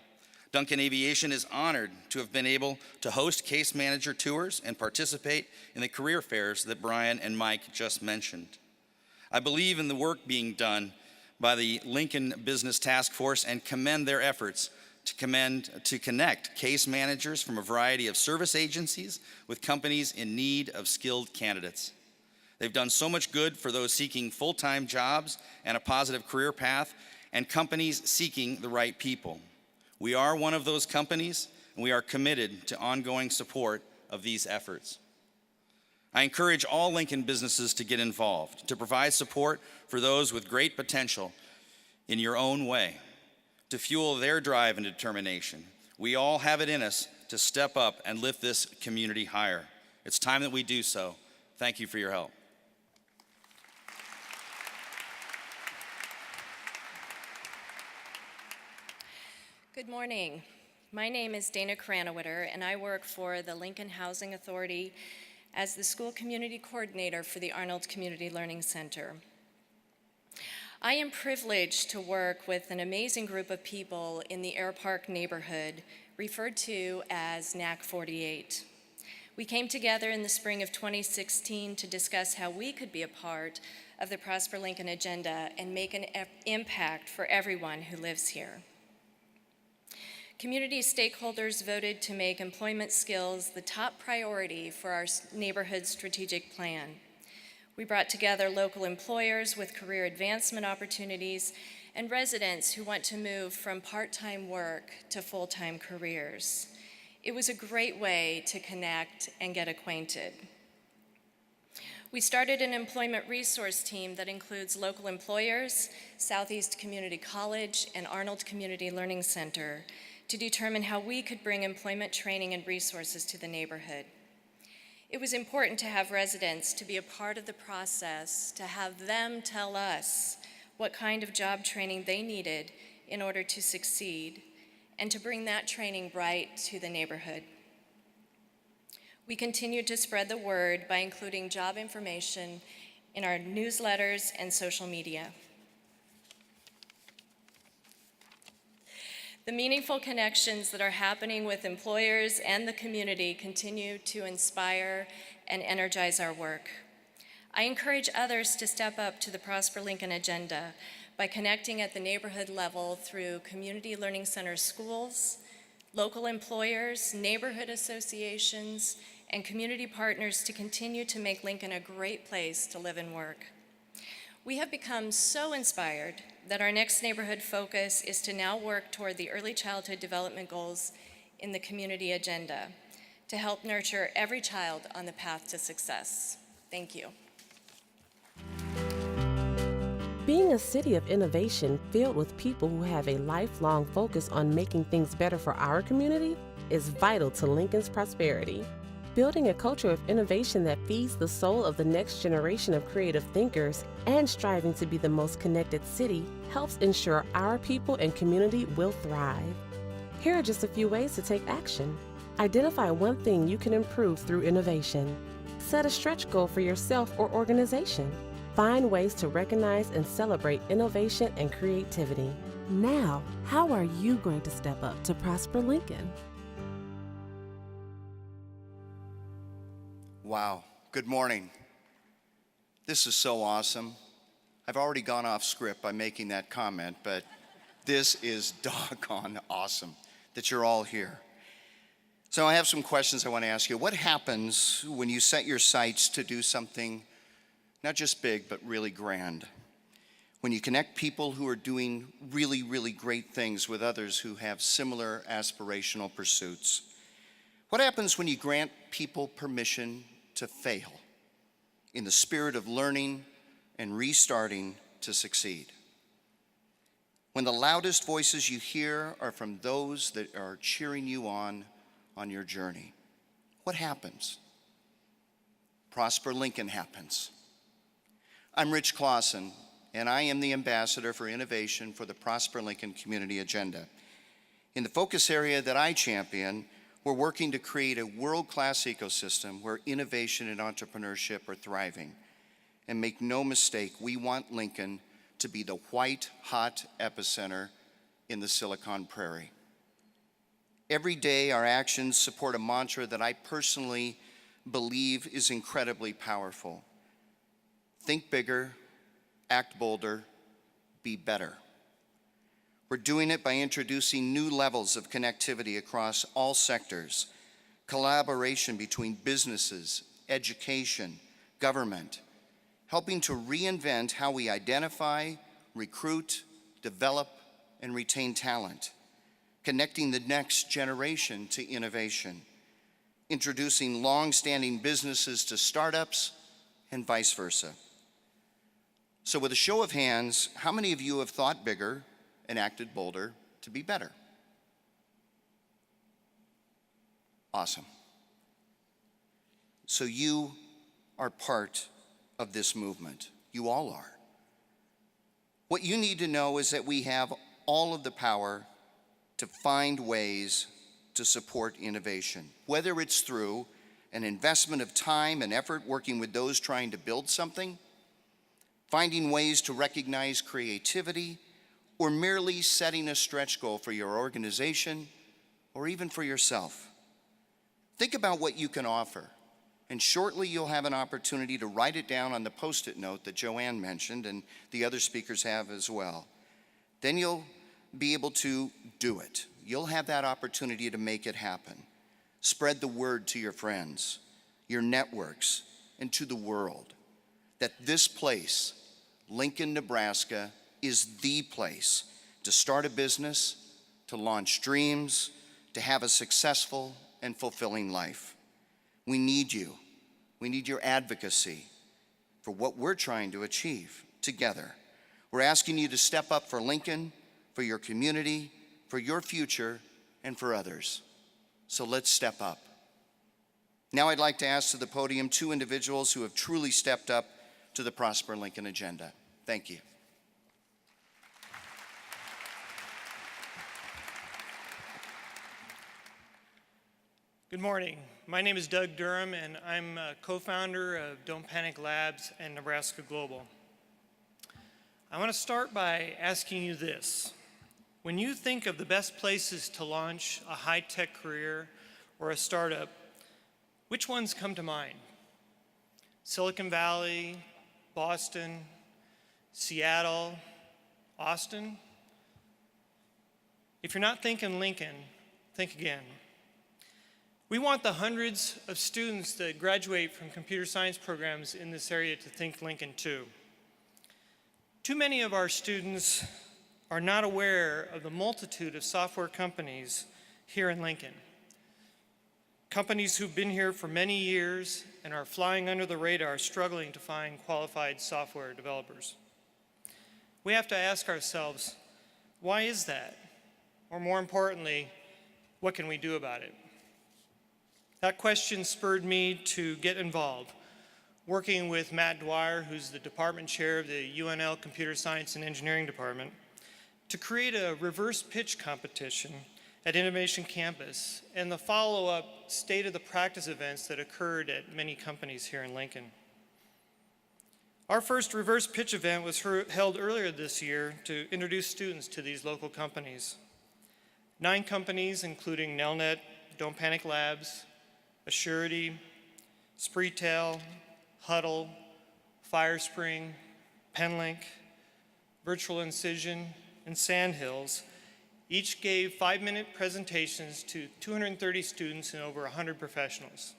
Duncan Aviation is honored to have been able to host case manager tours and participate in the career fairs that Brian and Mike just mentioned. I believe in the work being done by the Lincoln Business Task Force and commend their efforts to connect case managers from a variety of service agencies with companies in need of skilled candidates. They've done so much good for those seeking full-time jobs and a positive career path, and companies seeking the right people. We are one of those companies, and we are committed to ongoing support of these efforts. I encourage all Lincoln businesses to get involved, to provide support for those with great potential in your own way, to fuel their drive and determination. We all have it in us to step up and lift this community higher. It's time that we do so. Thank you for your help. Good morning. My name is Dana Kranawitter, and I work for the Lincoln Housing Authority as the School Community Coordinator for the Arnold Community Learning Center. I am privileged to work with an amazing group of people in the Air Park neighborhood, referred to as NAC 48. We came together in the spring of 2016 to discuss how we could be a part of the Prosper Lincoln agenda and make an impact for everyone who lives here. Community stakeholders voted to make employment skills the top priority for our neighborhood strategic plan. We brought together local employers with career advancement opportunities and residents who want to move from part-time work to full-time careers. It was a great way to connect and get acquainted. We started an employment resource team that includes local employers, Southeast Community College, and Arnold Community Learning Center to determine how we could bring employment training and resources to the neighborhood. It was important to have residents to be a part of the process, to have them tell us what kind of job training they needed in order to succeed, and to bring that training right to the neighborhood. We continued to spread the word by including job information in our newsletters and social media. The meaningful connections that are happening with employers and the community continue to inspire and energize our work. I encourage others to step up to the Prosper Lincoln agenda by connecting at the neighborhood level through community learning center schools, local employers, neighborhood associations, and community partners to continue to make Lincoln a great place to live and work. We have become so inspired that our next neighborhood focus is to now work toward the early childhood development goals in the community agenda to help nurture every child on the path to success. Thank you. Being a city of innovation filled with people who have a lifelong focus on making things better for our community is vital to Lincoln's prosperity. Building a culture of innovation that feeds the soul of the next generation of creative thinkers and striving to be the most connected city helps ensure our people and community will thrive. Here are just a few ways to take action. Identify one thing you can improve through innovation. Set a stretch goal for yourself or organization. Find ways to recognize and celebrate innovation and creativity. Now, how are you going to step up to Prosper Lincoln? Wow, good morning. This is so awesome. I've already gone off script by making that comment, but this is doggone awesome that you're all here. So I have some questions I want to ask you. What happens when you set your sights to do something not just big, but really grand? When you connect people who are doing really, really great things with others who have similar aspirational pursuits? What happens when you grant people permission to fail in the spirit of learning and restarting to succeed. When the loudest voices you hear are from those that are cheering you on your journey, what happens? Prosper Lincoln happens. I'm Rich Clausen, and I am the Ambassador for Innovation for the Prosper Lincoln Community Agenda. In the focus area that I champion, we're working to create a world-class ecosystem where innovation and entrepreneurship are thriving. And make no mistake, we want Lincoln to be the white-hot epicenter in the Silicon Prairie. Every day, our actions support a mantra that I personally believe is incredibly powerful. Think bigger, act bolder, be better. We're doing it by introducing new levels of connectivity across all sectors, collaboration between businesses, education, government, helping to reinvent how we identify, recruit, develop, and retain talent, connecting the next generation to innovation, introducing long-standing businesses to startups, and vice versa. So with a show of hands, how many of you have thought bigger and acted bolder to be better? Awesome. So you are part of this movement. You all are. What you need to know is that we have all of the power to find ways to support innovation, whether it's through an investment of time and effort working with those trying to build something, finding ways to recognize creativity, or merely setting a stretch goal for your organization or even for yourself. Think about what you can offer, and shortly you'll have an opportunity to write it down on the Post-it note that Joanne mentioned and the other speakers have as well. Then you'll be able to do it. You'll have that opportunity to make it happen. Spread the word to your friends, your networks, and to the world that this place, Lincoln, Nebraska, is the place to start a business, to launch dreams, to have a successful and fulfilling life. We need you. We need your advocacy for what we're trying to achieve together. We're asking you to step up for Lincoln, for your community, for your future, and for others. So let's step up. Now I'd like to ask to the podium two individuals who have truly stepped up to the Prosper Lincoln agenda. Thank you. Good morning. My name is Doug Durham, and I'm a co-founder of Don't Panic Labs and Nebraska Global. I want to start by asking you this. When you think of the best places to launch a high-tech career or a startup, which ones come to mind? Silicon Valley, Boston, Seattle, Austin? If you're not thinking Lincoln, think again. We want the hundreds of students that graduate from computer science programs in this area to think Lincoln too. Too many of our students are not aware of the multitude of software companies here in Lincoln. Companies who've been here for many years and are flying under the radar, struggling to find qualified software developers. We have to ask ourselves, why is that? Or more importantly, what can we do about it? That question spurred me to get involved, working with Matt Dwyer, who's the department chair of the UNL Computer Science and Engineering Department, to create a reverse pitch competition at Innovation Campus and the follow-up state of the practice events that occurred at many companies here in Lincoln. Our first reverse pitch event was held earlier this year to introduce students to these local companies. 9 companies, including Nelnet, Don't Panic Labs, Assurity, Spreetail, Huddle, Firespring, Penlink, Virtual Incision, and Sandhills, each gave 5-minute presentations to 230 students and over 100 professionals.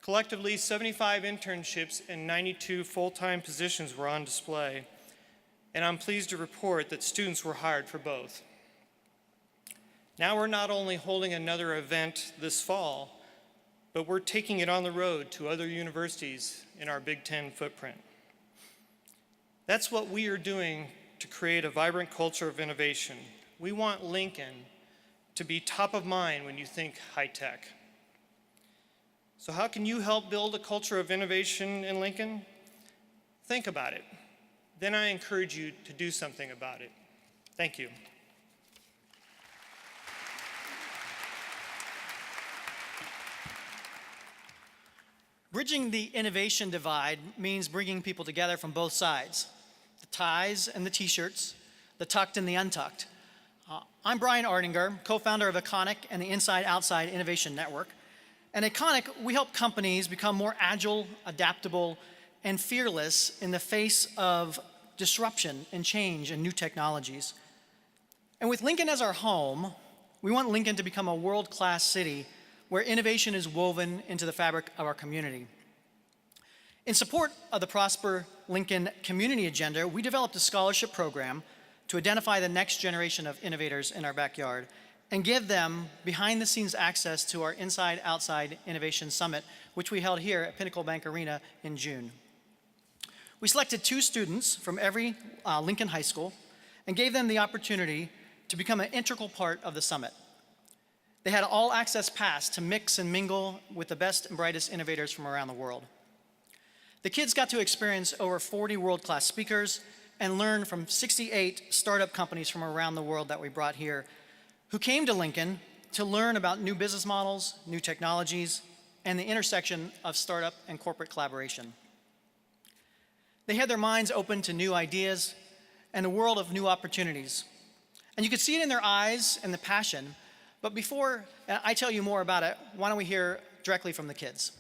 Collectively, 75 internships and 92 full-time positions were on display, and I'm pleased to report that students were hired for both. Now we're not only holding another event this fall, but we're taking it on the road to other universities in our Big Ten footprint. That's what we are doing to create a vibrant culture of innovation. We want Lincoln to be top of mind when you think high tech. So how can you help build a culture of innovation in Lincoln? Think about it. Then I encourage you to do something about it. Thank you. Bridging the innovation divide means bringing people together from both sides, the ties and the t-shirts, the tucked and the untucked. I'm Brian Ardinger, co-founder of Iconic and the Inside Outside Innovation Network. And at Iconic, we help companies become more agile, adaptable, and fearless in the face of disruption and change and new technologies. And with Lincoln as our home, we want Lincoln to become a world-class city where innovation is woven into the fabric of our community. In support of the Prosper Lincoln Community Agenda, we developed a scholarship program to identify the next generation of innovators in our backyard and give them behind-the-scenes access to our Inside Outside Innovation Summit, which we held here at Pinnacle Bank Arena in June. We selected 2 students from every Lincoln high school and gave them the opportunity to become an integral part of the summit. They had all-access pass to mix and mingle with the best and brightest innovators from around the world. The kids got to experience over 40 world-class speakers and learn from 68 startup companies from around the world that we brought here, who came to Lincoln to learn about new business models, new technologies, and the intersection of startup and corporate collaboration. They had their minds open to new ideas and a world of new opportunities. And you could see it in their eyes and the passion. But before I tell you more about it, why don't we hear directly from the kids?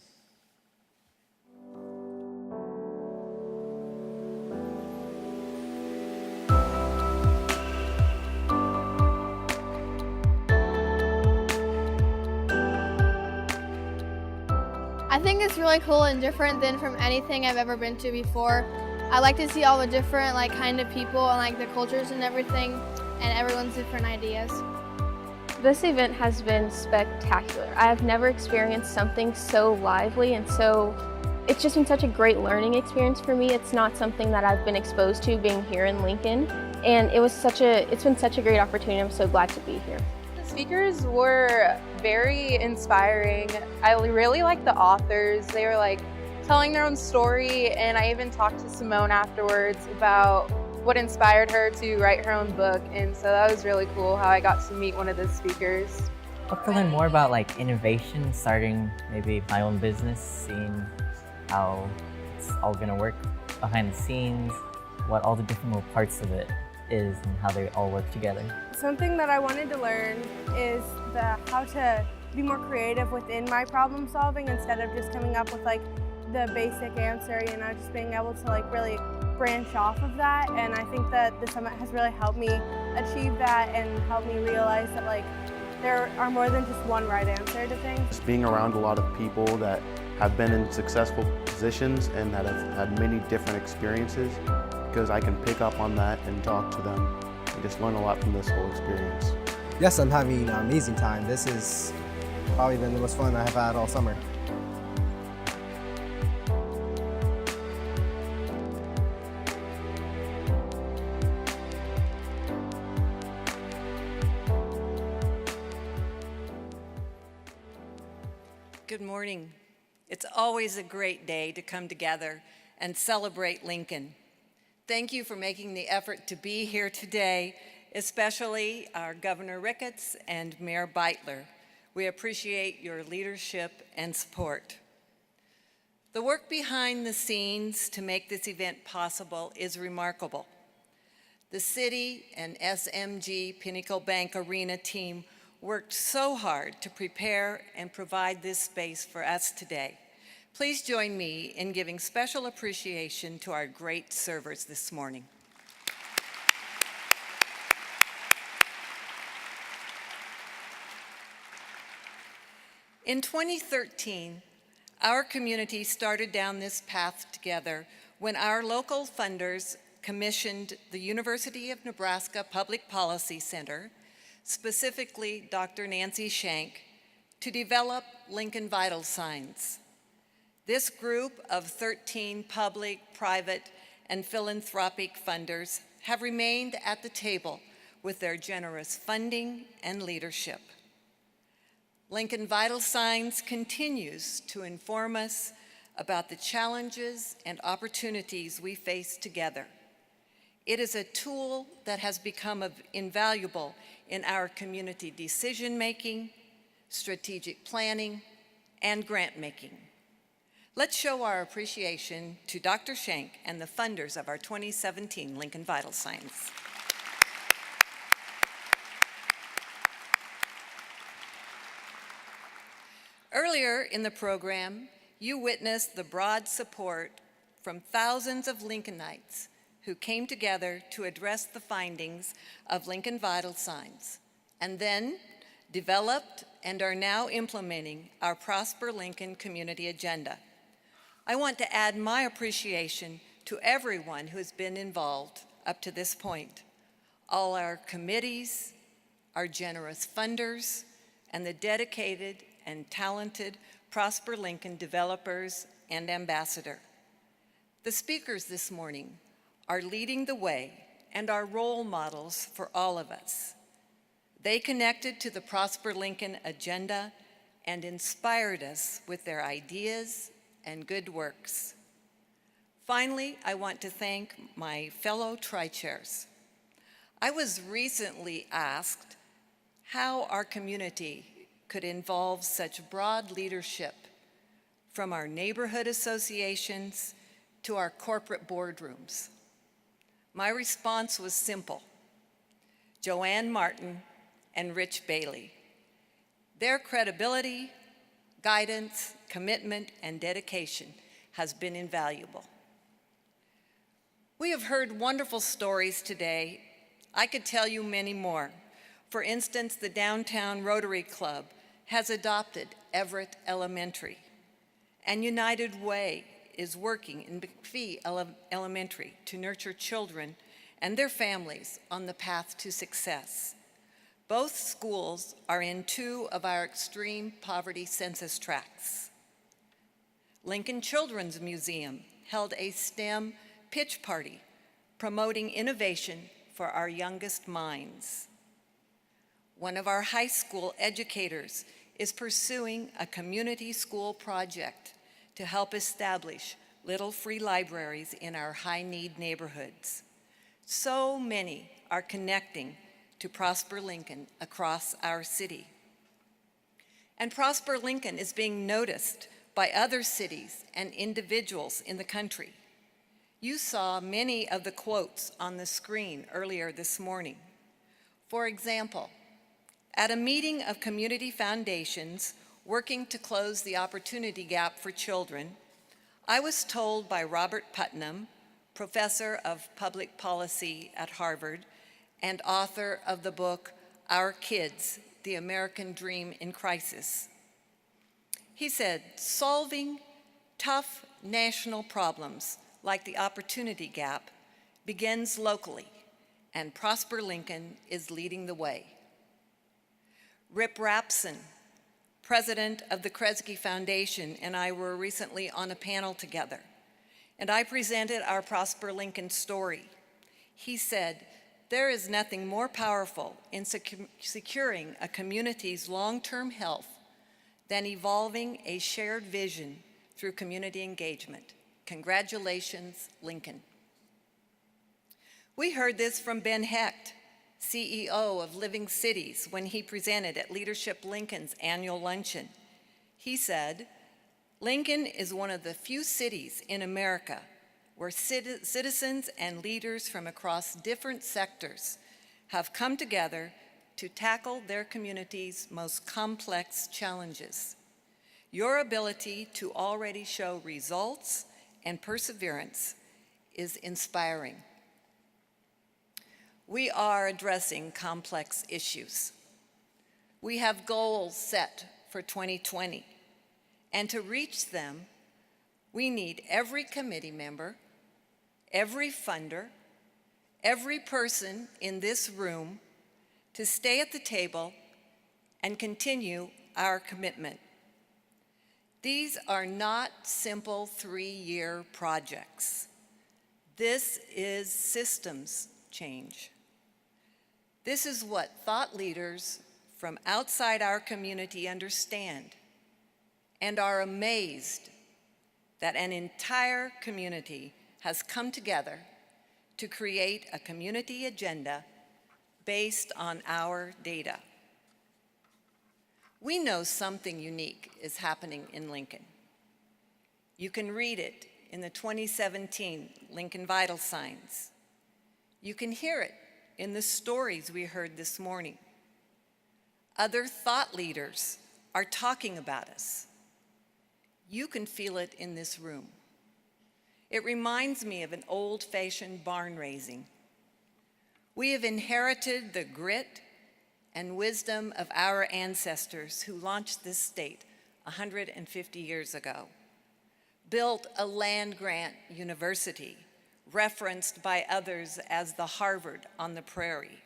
I think it's really cool and different than from anything I've ever been to before. I like to see all the different kind of people and the cultures and everything, and everyone's different ideas. This event has been spectacular. I have never experienced something so lively and it's just been such a great learning experience for me. It's not something that I've been exposed to being here in Lincoln, and it's been such a great opportunity. I'm so glad to be here. The speakers were very inspiring. I really liked the authors. They were telling their own story, and I even talked to Simone afterwards about what inspired her to write her own book, and so that was really cool how I got to meet one of the speakers. I hope to learn more about innovation, starting maybe my own business, seeing how it's all gonna work behind the scenes, what all the different little parts of it is and how they all work together. Something that I wanted to learn is how to be more creative within my problem solving instead of just coming up with the basic answer, just being able to really branch off of that. And I think that the summit has really helped me achieve that and helped me realize that there are more than just one right answer to things. Just being around a lot of people that have been in successful positions and that have had many different experiences, because I can pick up on that and talk to them and just learn a lot from this whole experience. Yes, I'm having an amazing time. This has probably been the most fun I have had all summer. Good morning. It's always a great day to come together and celebrate Lincoln. Thank you for making the effort to be here today, especially our Governor Ricketts and Mayor Beitler. We appreciate your leadership and support. The work behind the scenes to make this event possible is remarkable. The city and SMG Pinnacle Bank Arena team worked so hard to prepare and provide this space for us today. Please join me in giving special appreciation to our great servers this morning. In 2013, our community started down this path together when our local funders commissioned the University of Nebraska Public Policy Center, specifically Dr. Nancy Shank, to develop Lincoln Vital Signs. This group of 13 public, private, and philanthropic funders have remained at the table with their generous funding and leadership. Lincoln Vital Signs continues to inform us about the challenges and opportunities we face together. It is a tool that has become invaluable in our community decision-making, strategic planning, and grant-making. Let's show our appreciation to Dr. Shank and the funders of our 2017 Lincoln Vital Signs. Earlier in the program, you witnessed the broad support from thousands of Lincolnites who came together to address the findings of Lincoln Vital Signs, and then developed and are now implementing our Prosper Lincoln Community Agenda. I want to add my appreciation to everyone who has been involved up to this point, all our committees, our generous funders, and the dedicated and talented Prosper Lincoln developers and ambassador. The speakers this morning are leading the way and are role models for all of us. They connected to the Prosper Lincoln agenda and inspired us with their ideas and good works. Finally, I want to thank my fellow tri-chairs. I was recently asked how our community could involve such broad leadership, from our neighborhood associations to our corporate boardrooms. My response was simple: Joanne Martin and Rich Bailey. Their credibility, guidance, commitment, and dedication has been invaluable. We have heard wonderful stories today. I could tell you many more. For instance, the Downtown Rotary Club has adopted Everett Elementary, and United Way is working in McPhee Elementary to nurture children and their families on the path to success. Both schools are in 2 of our extreme poverty census tracts. Lincoln Children's Museum held a STEM pitch party promoting innovation for our youngest minds. One of our high school educators is pursuing a community school project to help establish little free libraries in our high-need neighborhoods. So many are connecting to Prosper Lincoln across our city. And Prosper Lincoln is being noticed by other cities and individuals in the country. You saw many of the quotes on the screen earlier this morning. For example, at a meeting of community foundations working to close the opportunity gap for children, I was told by Robert Putnam, professor of public policy at Harvard and author of the book, Our Kids, The American Dream in Crisis. He said, solving tough national problems like the opportunity gap begins locally, and Prosper Lincoln is leading the way. Rip Rapson, president of the Kresge Foundation, and I were recently on a panel together, and I presented our Prosper Lincoln story. He said, there is nothing more powerful in securing a community's long-term health than evolving a shared vision through community engagement. Congratulations, Lincoln. We heard this from Ben Hecht, CEO of Living Cities, when he presented at Leadership Lincoln's annual luncheon. He said, Lincoln is one of the few cities in America where citizens and leaders from across different sectors have come together to tackle their community's most complex challenges. Your ability to already show results and perseverance is inspiring. We are addressing complex issues. We have goals set for 2020, and to reach them, we need every committee member, every funder, every person in this room to stay at the table and continue our commitment. These are not simple 3-year projects. This is systems change. This is what thought leaders from outside our community understand and are amazed that an entire community has come together to create a community agenda based on our data. We know something unique is happening in Lincoln. You can read it in the 2017 Lincoln Vital Signs. You can hear it in the stories we heard this morning. Other thought leaders are talking about us. You can feel it in this room. It reminds me of an old-fashioned barn raising. We have inherited the grit and wisdom of our ancestors who launched this state 150 years ago, built a land-grant university referenced by others as the Harvard on the Prairie,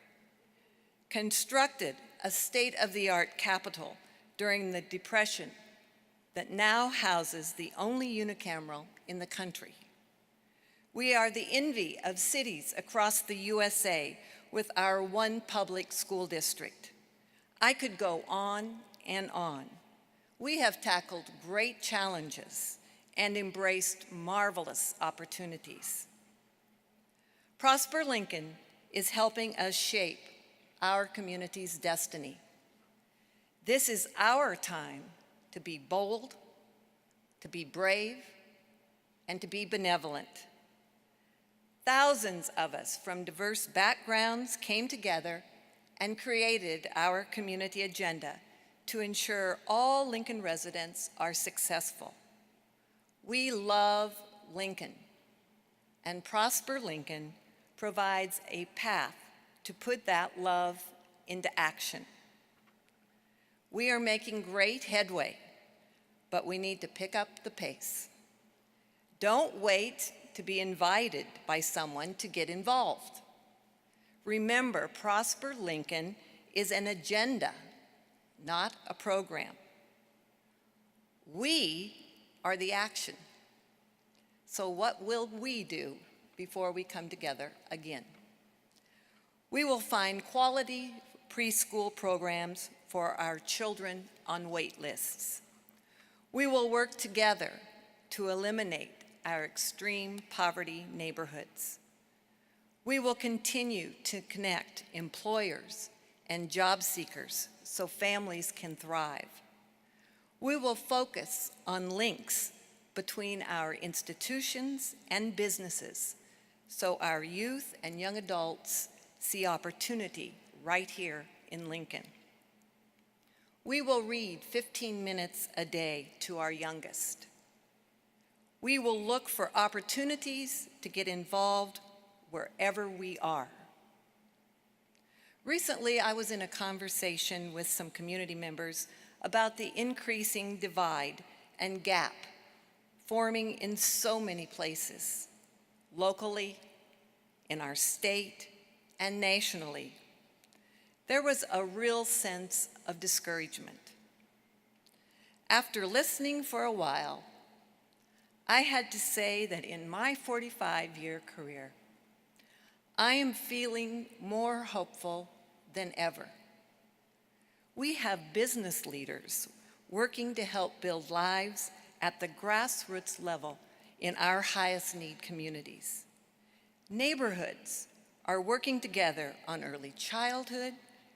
constructed a state-of-the-art capitol during the Depression that now houses the only unicameral in the country. We are the envy of cities across the USA with our one public school district. I could go on and on. We have tackled great challenges and embraced marvelous opportunities. Prosper Lincoln is helping us shape our community's destiny. This is our time to be bold, to be brave, and to be benevolent. Thousands of us from diverse backgrounds came together and created our community agenda to ensure all Lincoln residents are successful. We love Lincoln, and Prosper Lincoln provides a path to put that love into action. We are making great headway, but we need to pick up the pace. Don't wait to be invited by someone to get involved. Remember, Prosper Lincoln is an agenda, not a program. We are the action. So what will we do before we come together again? We will find quality preschool programs for our children on wait lists. We will work together to eliminate our extreme poverty neighborhoods. We will continue to connect employers and job seekers so families can thrive. We will focus on links between our institutions and businesses so our youth and young adults see opportunity right here in Lincoln. We will read 15 minutes a day to our youngest. We will look for opportunities to get involved wherever we are. Recently, I was in a conversation with some community members about the increasing divide and gap forming in so many places, locally, in our state, and nationally. There was a real sense of discouragement. After listening for a while, I had to say that in my 45-year career, I am feeling more hopeful than ever. We have business leaders working to help build lives at the grassroots level in our highest need communities. Neighborhoods are working together on early childhood,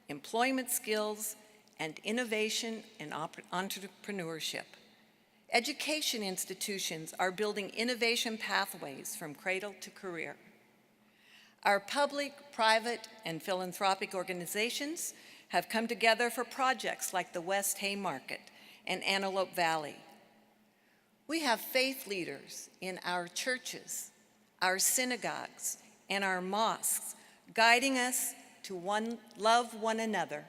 employment skills, and innovation and entrepreneurship. Education institutions are building innovation pathways from cradle to career. Our public, private, and philanthropic organizations have come together for projects like the West Haymarket and Antelope Valley. We have faith leaders in our churches, our synagogues, and our mosques guiding us to love one another,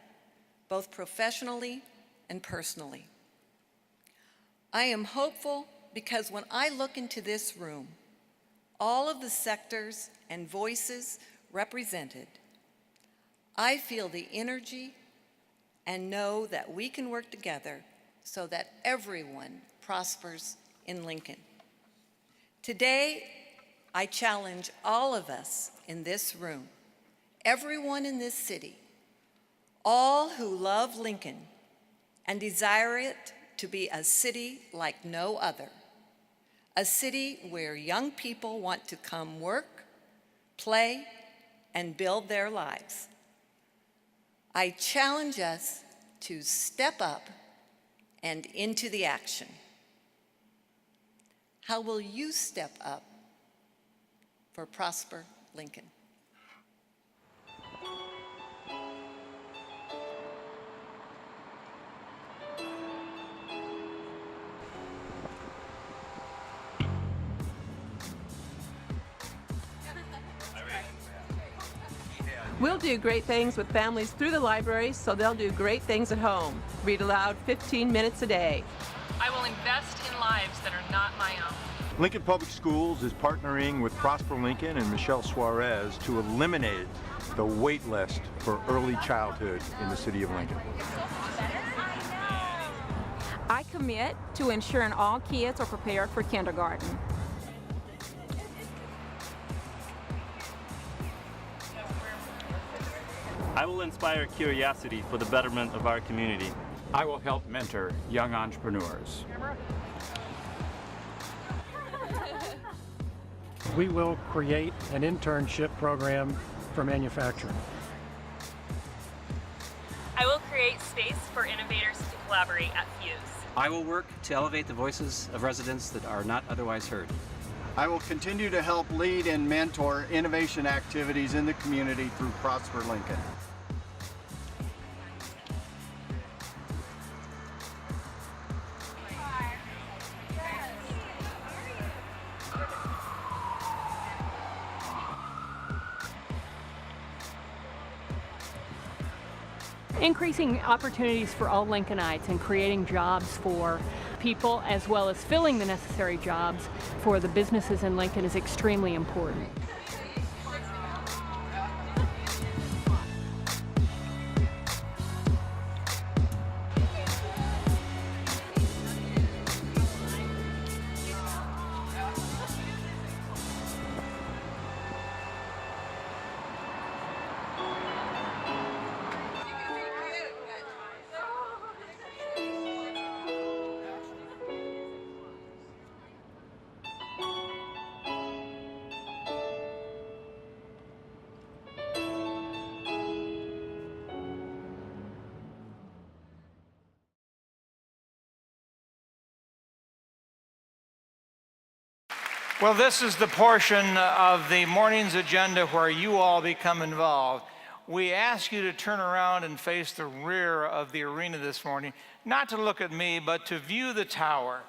both professionally and personally. I am hopeful because when I look into this room, all of the sectors and voices represented, I feel the energy and know that we can work together so that everyone prospers in Lincoln. Today, I challenge all of us in this room, everyone in this city, all who love Lincoln and desire it to be a city like no other, a city where young people want to come work, play, and build their lives. I challenge us to step up and into the action. How will you step up for Prosper Lincoln? We'll do great things with families through the library, so they'll do great things at home. Read aloud 15 minutes a day. I will invest in lives that are not my own. Lincoln Public Schools is partnering with Prosper Lincoln and Michelle Suarez to eliminate the wait list for early childhood in the city of Lincoln. I commit to ensuring all kids are prepared for kindergarten. I will inspire curiosity for the betterment of our community. I will help mentor young entrepreneurs. We will create an internship program for manufacturing. I will create space for innovators to collaborate at Fuse. I will work to elevate the voices of residents that are not otherwise heard. I will continue to help lead and mentor innovation activities in the community through Prosper Lincoln. Increasing opportunities for all Lincolnites and creating jobs for people as well as filling the necessary jobs for the businesses in Lincoln is extremely important. Well, this is the portion of the morning's agenda where you all become involved. We ask you to turn around and face the rear of the arena this morning, not to look at me, but to view the tower,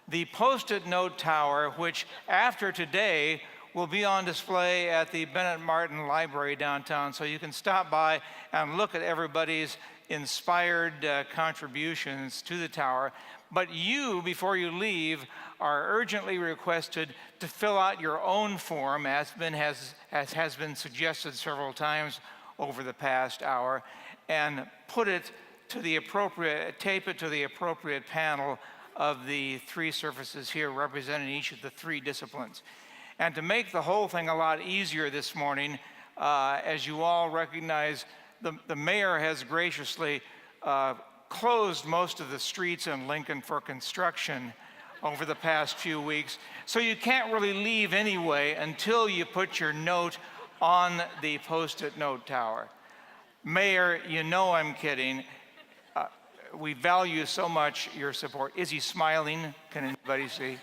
the Post-it note tower, which after today will be on display at the Bennett Martin Library downtown, so you can stop by and look at everybody's inspired contributions to the tower. But you, before you leave, are urgently requested to fill out your own form, as has been suggested several times over the past hour, and put it to the appropriate, tape it to the appropriate panel of the three surfaces here representing each of the three disciplines. And to make the whole thing a lot easier this morning, as you all recognize, the mayor has graciously closed most of the streets in Lincoln for construction over the past few weeks. So you can't really leave anyway until you put your note on the Post-it note tower. Mayor, you know I'm kidding. We value so much your support. Is he smiling? Can anybody see?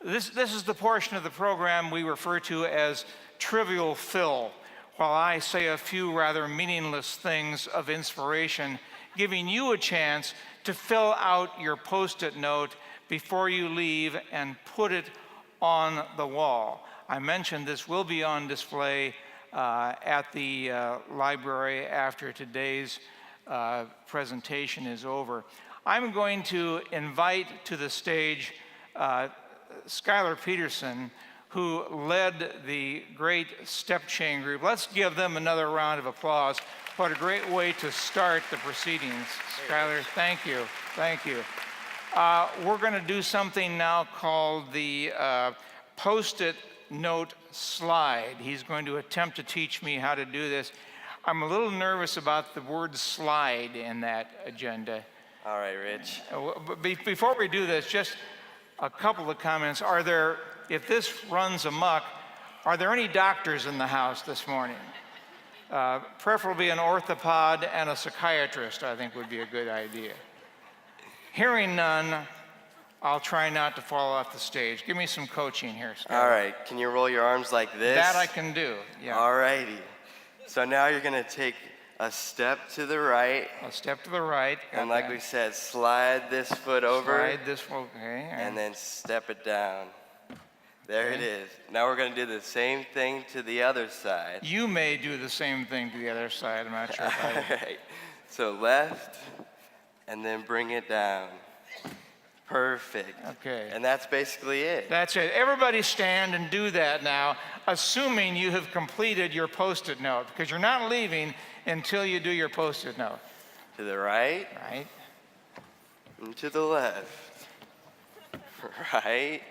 This is the portion of the program we refer to as Trivial Fill, while I say a few rather meaningless things of inspiration, giving you a chance to fill out your Post-it note before you leave and put it on the wall. I mentioned this will be on display at the library after today's presentation is over. I'm going to invite to the stage Skylar Peterson, who led the great Step Chain group. Let's give them another round of applause. What a great way to start the proceedings. Skylar, thank you, thank you. We're going to do something now called the Post-it note slide. He's going to attempt to teach me how to do this. I'm a little nervous about the word slide in that agenda. All right, Rich. But before we do this, just a couple of comments. Are there, if this runs amok, are there any doctors in the house this morning? Preferably an orthopod and a psychiatrist, I think would be a good idea. Hearing none, I'll try not to fall off the stage. Give me some coaching here, Scott. All right, can you roll your arms like this? That I can do, yeah. All righty. So now you're gonna take a step to the right. A step to the right. And like we said, slide this foot over. Slide this, okay. And then step it down. There it is. Now we're gonna do the same thing to the other side. You may do the same thing to the other side, I'm not sure if I... All right, so left, and then bring it down. Perfect. Okay. And that's basically it. That's it. Everybody stand and do that now, assuming you have completed your Post-it note, because you're not leaving until you do your Post-it note. To the right. Right. And to the left. Right.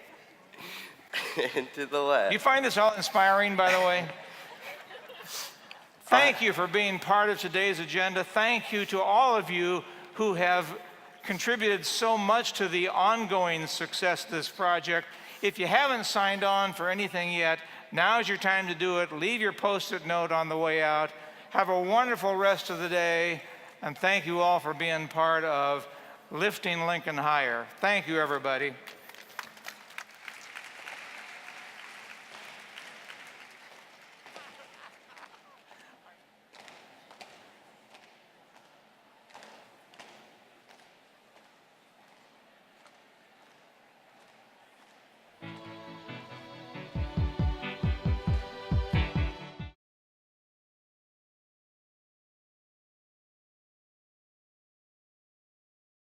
And to the left. Do you find this all inspiring, by the way? Thank you for being part of today's agenda. Thank you to all of you who have contributed so much to the ongoing success of this project. If you haven't signed on for anything yet, now's your time to do it. Leave your Post-it note on the way out. Have a wonderful rest of the day, and thank you all for being part of Lifting Lincoln Higher. Thank you, everybody.